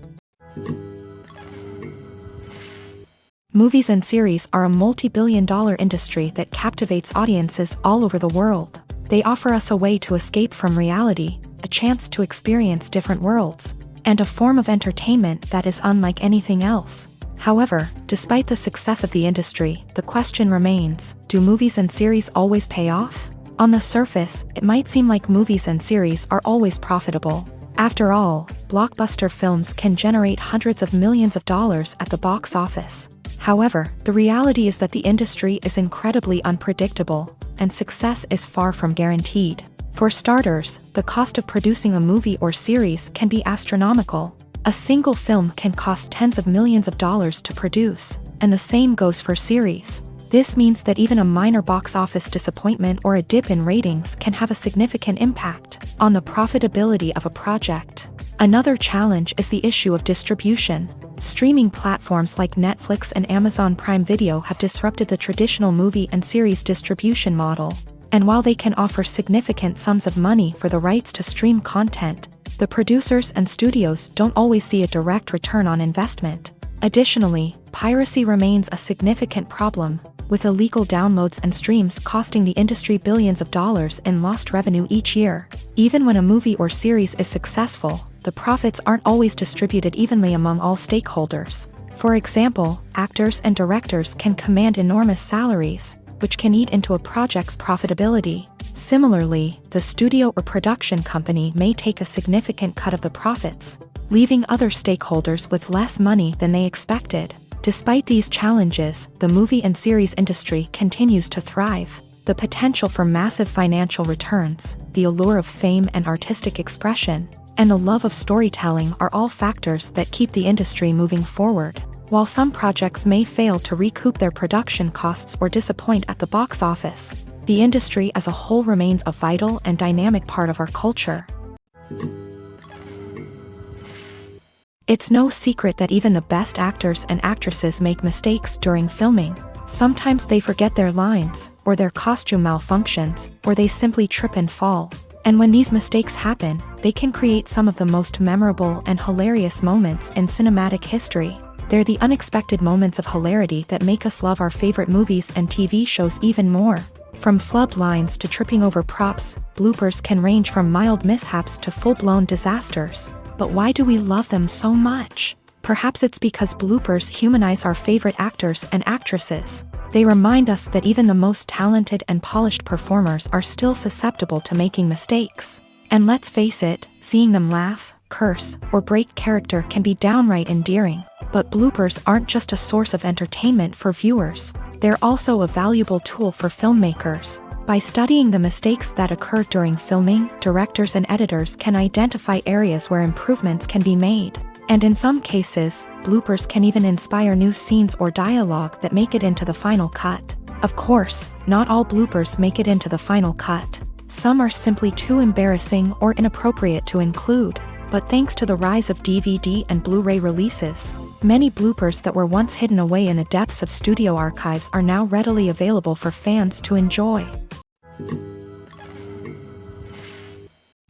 Movies and series are a multi-billion-dollar industry that captivates audiences all over the world. They offer us a way to escape from reality, a chance to experience different worlds, and a form of entertainment that is unlike anything else. However, despite the success of the industry, the question remains, do movies and series always pay off? On the surface, it might seem like movies and series are always profitable. After all, blockbuster films can generate hundreds of millions of dollars at the box office. However, the reality is that the industry is incredibly unpredictable, and success is far from guaranteed. For starters, the cost of producing a movie or series can be astronomical. A single film can cost tens of millions of dollars to produce, and the same goes for series. This means that even a minor box office disappointment or a dip in ratings can have a significant impact on the profitability of a project. Another challenge is the issue of distribution. Streaming platforms like Netflix and Amazon Prime Video have disrupted the traditional movie and series distribution model. And while they can offer significant sums of money for the rights to stream content, the producers and studios don't always see a direct return on investment. Additionally, piracy remains a significant problem, with illegal downloads and streams costing the industry billions of dollars in lost revenue each year. Even when a movie or series is successful, the profits aren't always distributed evenly among all stakeholders. For example, actors and directors can command enormous salaries, which can eat into a project's profitability. Similarly, the studio or production company may take a significant cut of the profits, leaving other stakeholders with less money than they expected. Despite these challenges, the movie and series industry continues to thrive. The potential for massive financial returns, the allure of fame and artistic expression, and the love of storytelling are all factors that keep the industry moving forward. While some projects may fail to recoup their production costs or disappoint at the box office, the industry as a whole remains a vital and dynamic part of our culture. It's no secret that even the best actors and actresses make mistakes during filming. Sometimes they forget their lines, or their costume malfunctions, or they simply trip and fall. And when these mistakes happen, they can create some of the most memorable and hilarious moments in cinematic history. They're the unexpected moments of hilarity that make us love our favorite movies and TV shows even more. From flubbed lines to tripping over props, bloopers can range from mild mishaps to full-blown disasters. But why do we love them so much? Perhaps it's because bloopers humanize our favorite actors and actresses. They remind us that even the most talented and polished performers are still susceptible to making mistakes. And let's face it, seeing them laugh, curse, or break character can be downright endearing. But bloopers aren't just a source of entertainment for viewers. They're also a valuable tool for filmmakers. By studying the mistakes that occur during filming, directors and editors can identify areas where improvements can be made. And in some cases, bloopers can even inspire new scenes or dialogue that make it into the final cut. Of course, not all bloopers make it into the final cut. Some are simply too embarrassing or inappropriate to include. But thanks to the rise of DVD and Blu-ray releases, many bloopers that were once hidden away in the depths of studio archives are now readily available for fans to enjoy.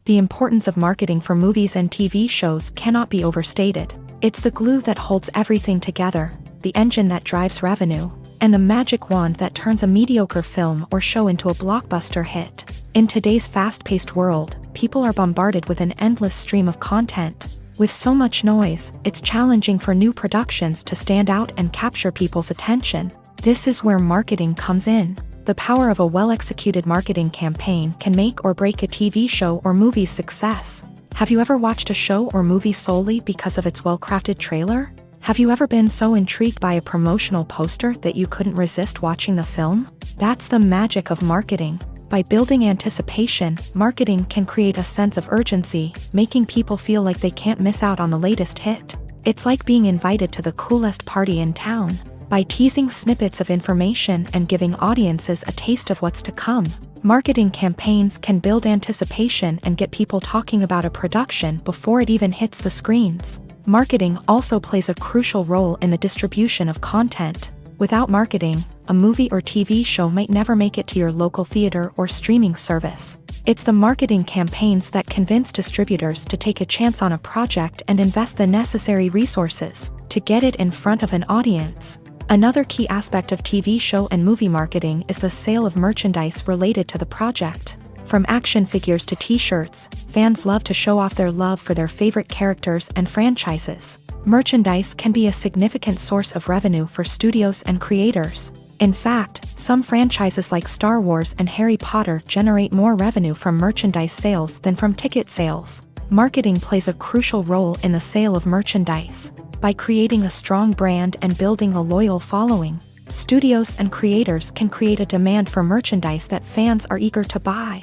The importance of marketing for movies and TV shows cannot be overstated. It's the glue that holds everything together, the engine that drives revenue, and the magic wand that turns a mediocre film or show into a blockbuster hit. In today's fast-paced world, people are bombarded with an endless stream of content. With so much noise, it's challenging for new productions to stand out and capture people's attention. This is where marketing comes in. The power of a well-executed marketing campaign can make or break a TV show or movie's success. Have you ever watched a show or movie solely because of its well-crafted trailer? Have you ever been so intrigued by a promotional poster that you couldn't resist watching the film? That's the magic of marketing. By building anticipation, marketing can create a sense of urgency, making people feel like they can't miss out on the latest hit. It's like being invited to the coolest party in town. By teasing snippets of information and giving audiences a taste of what's to come, marketing campaigns can build anticipation and get people talking about a production before it even hits the screens. Marketing also plays a crucial role in the distribution of content. Without marketing, a movie or TV show might never make it to your local theater or streaming service. It's the marketing campaigns that convince distributors to take a chance on a project and invest the necessary resources to get it in front of an audience. Another key aspect of TV show and movie marketing is the sale of merchandise related to the project. From action figures to t-shirts, fans love to show off their love for their favorite characters and franchises. Merchandise can be a significant source of revenue for studios and creators. In fact, some franchises like Star Wars and Harry Potter generate more revenue from merchandise sales than from ticket sales. Marketing plays a crucial role in the sale of merchandise. By creating a strong brand and building a loyal following, studios and creators can create a demand for merchandise that fans are eager to buy.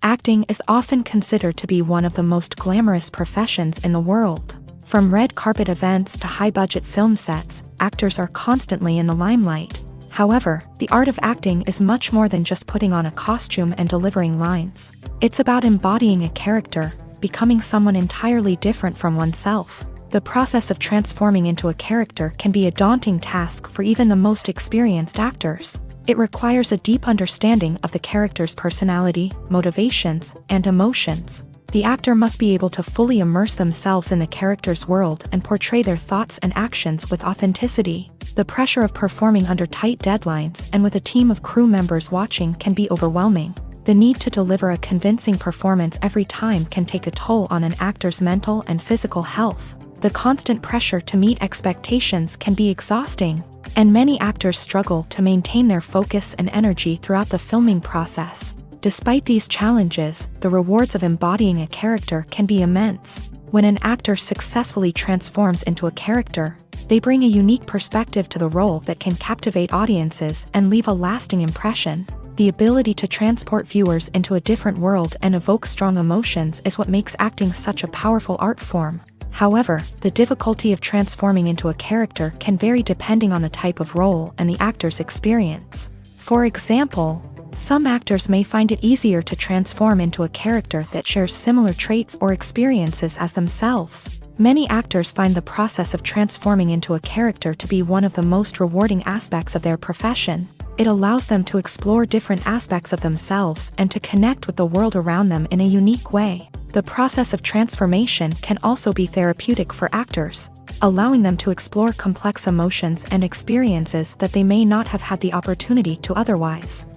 Acting is often considered to be one of the most glamorous professions in the world. From red carpet events to high-budget film sets, actors are constantly in the limelight. However, the art of acting is much more than just putting on a costume and delivering lines. It's about embodying a character, becoming someone entirely different from oneself. The process of transforming into a character can be a daunting task for even the most experienced actors. It requires a deep understanding of the character's personality, motivations, and emotions. The actor must be able to fully immerse themselves in the character's world and portray their thoughts and actions with authenticity. The pressure of performing under tight deadlines and with a team of crew members watching can be overwhelming. The need to deliver a convincing performance every time can take a toll on an actor's mental and physical health. The constant pressure to meet expectations can be exhausting, and many actors struggle to maintain their focus and energy throughout the filming process. Despite these challenges, the rewards of embodying a character can be immense. When an actor successfully transforms into a character, they bring a unique perspective to the role that can captivate audiences and leave a lasting impression. The ability to transport viewers into a different world and evoke strong emotions is what makes acting such a powerful art form. However, the difficulty of transforming into a character can vary depending on the type of role and the actor's experience. For example, some actors may find it easier to transform into a character that shares similar traits or experiences as themselves. Many actors find the process of transforming into a character to be one of the most rewarding aspects of their profession. It allows them to explore different aspects of themselves and to connect with the world around them in a unique way. The process of transformation can also be therapeutic for actors, allowing them to explore complex emotions and experiences that they may not have had the opportunity to otherwise.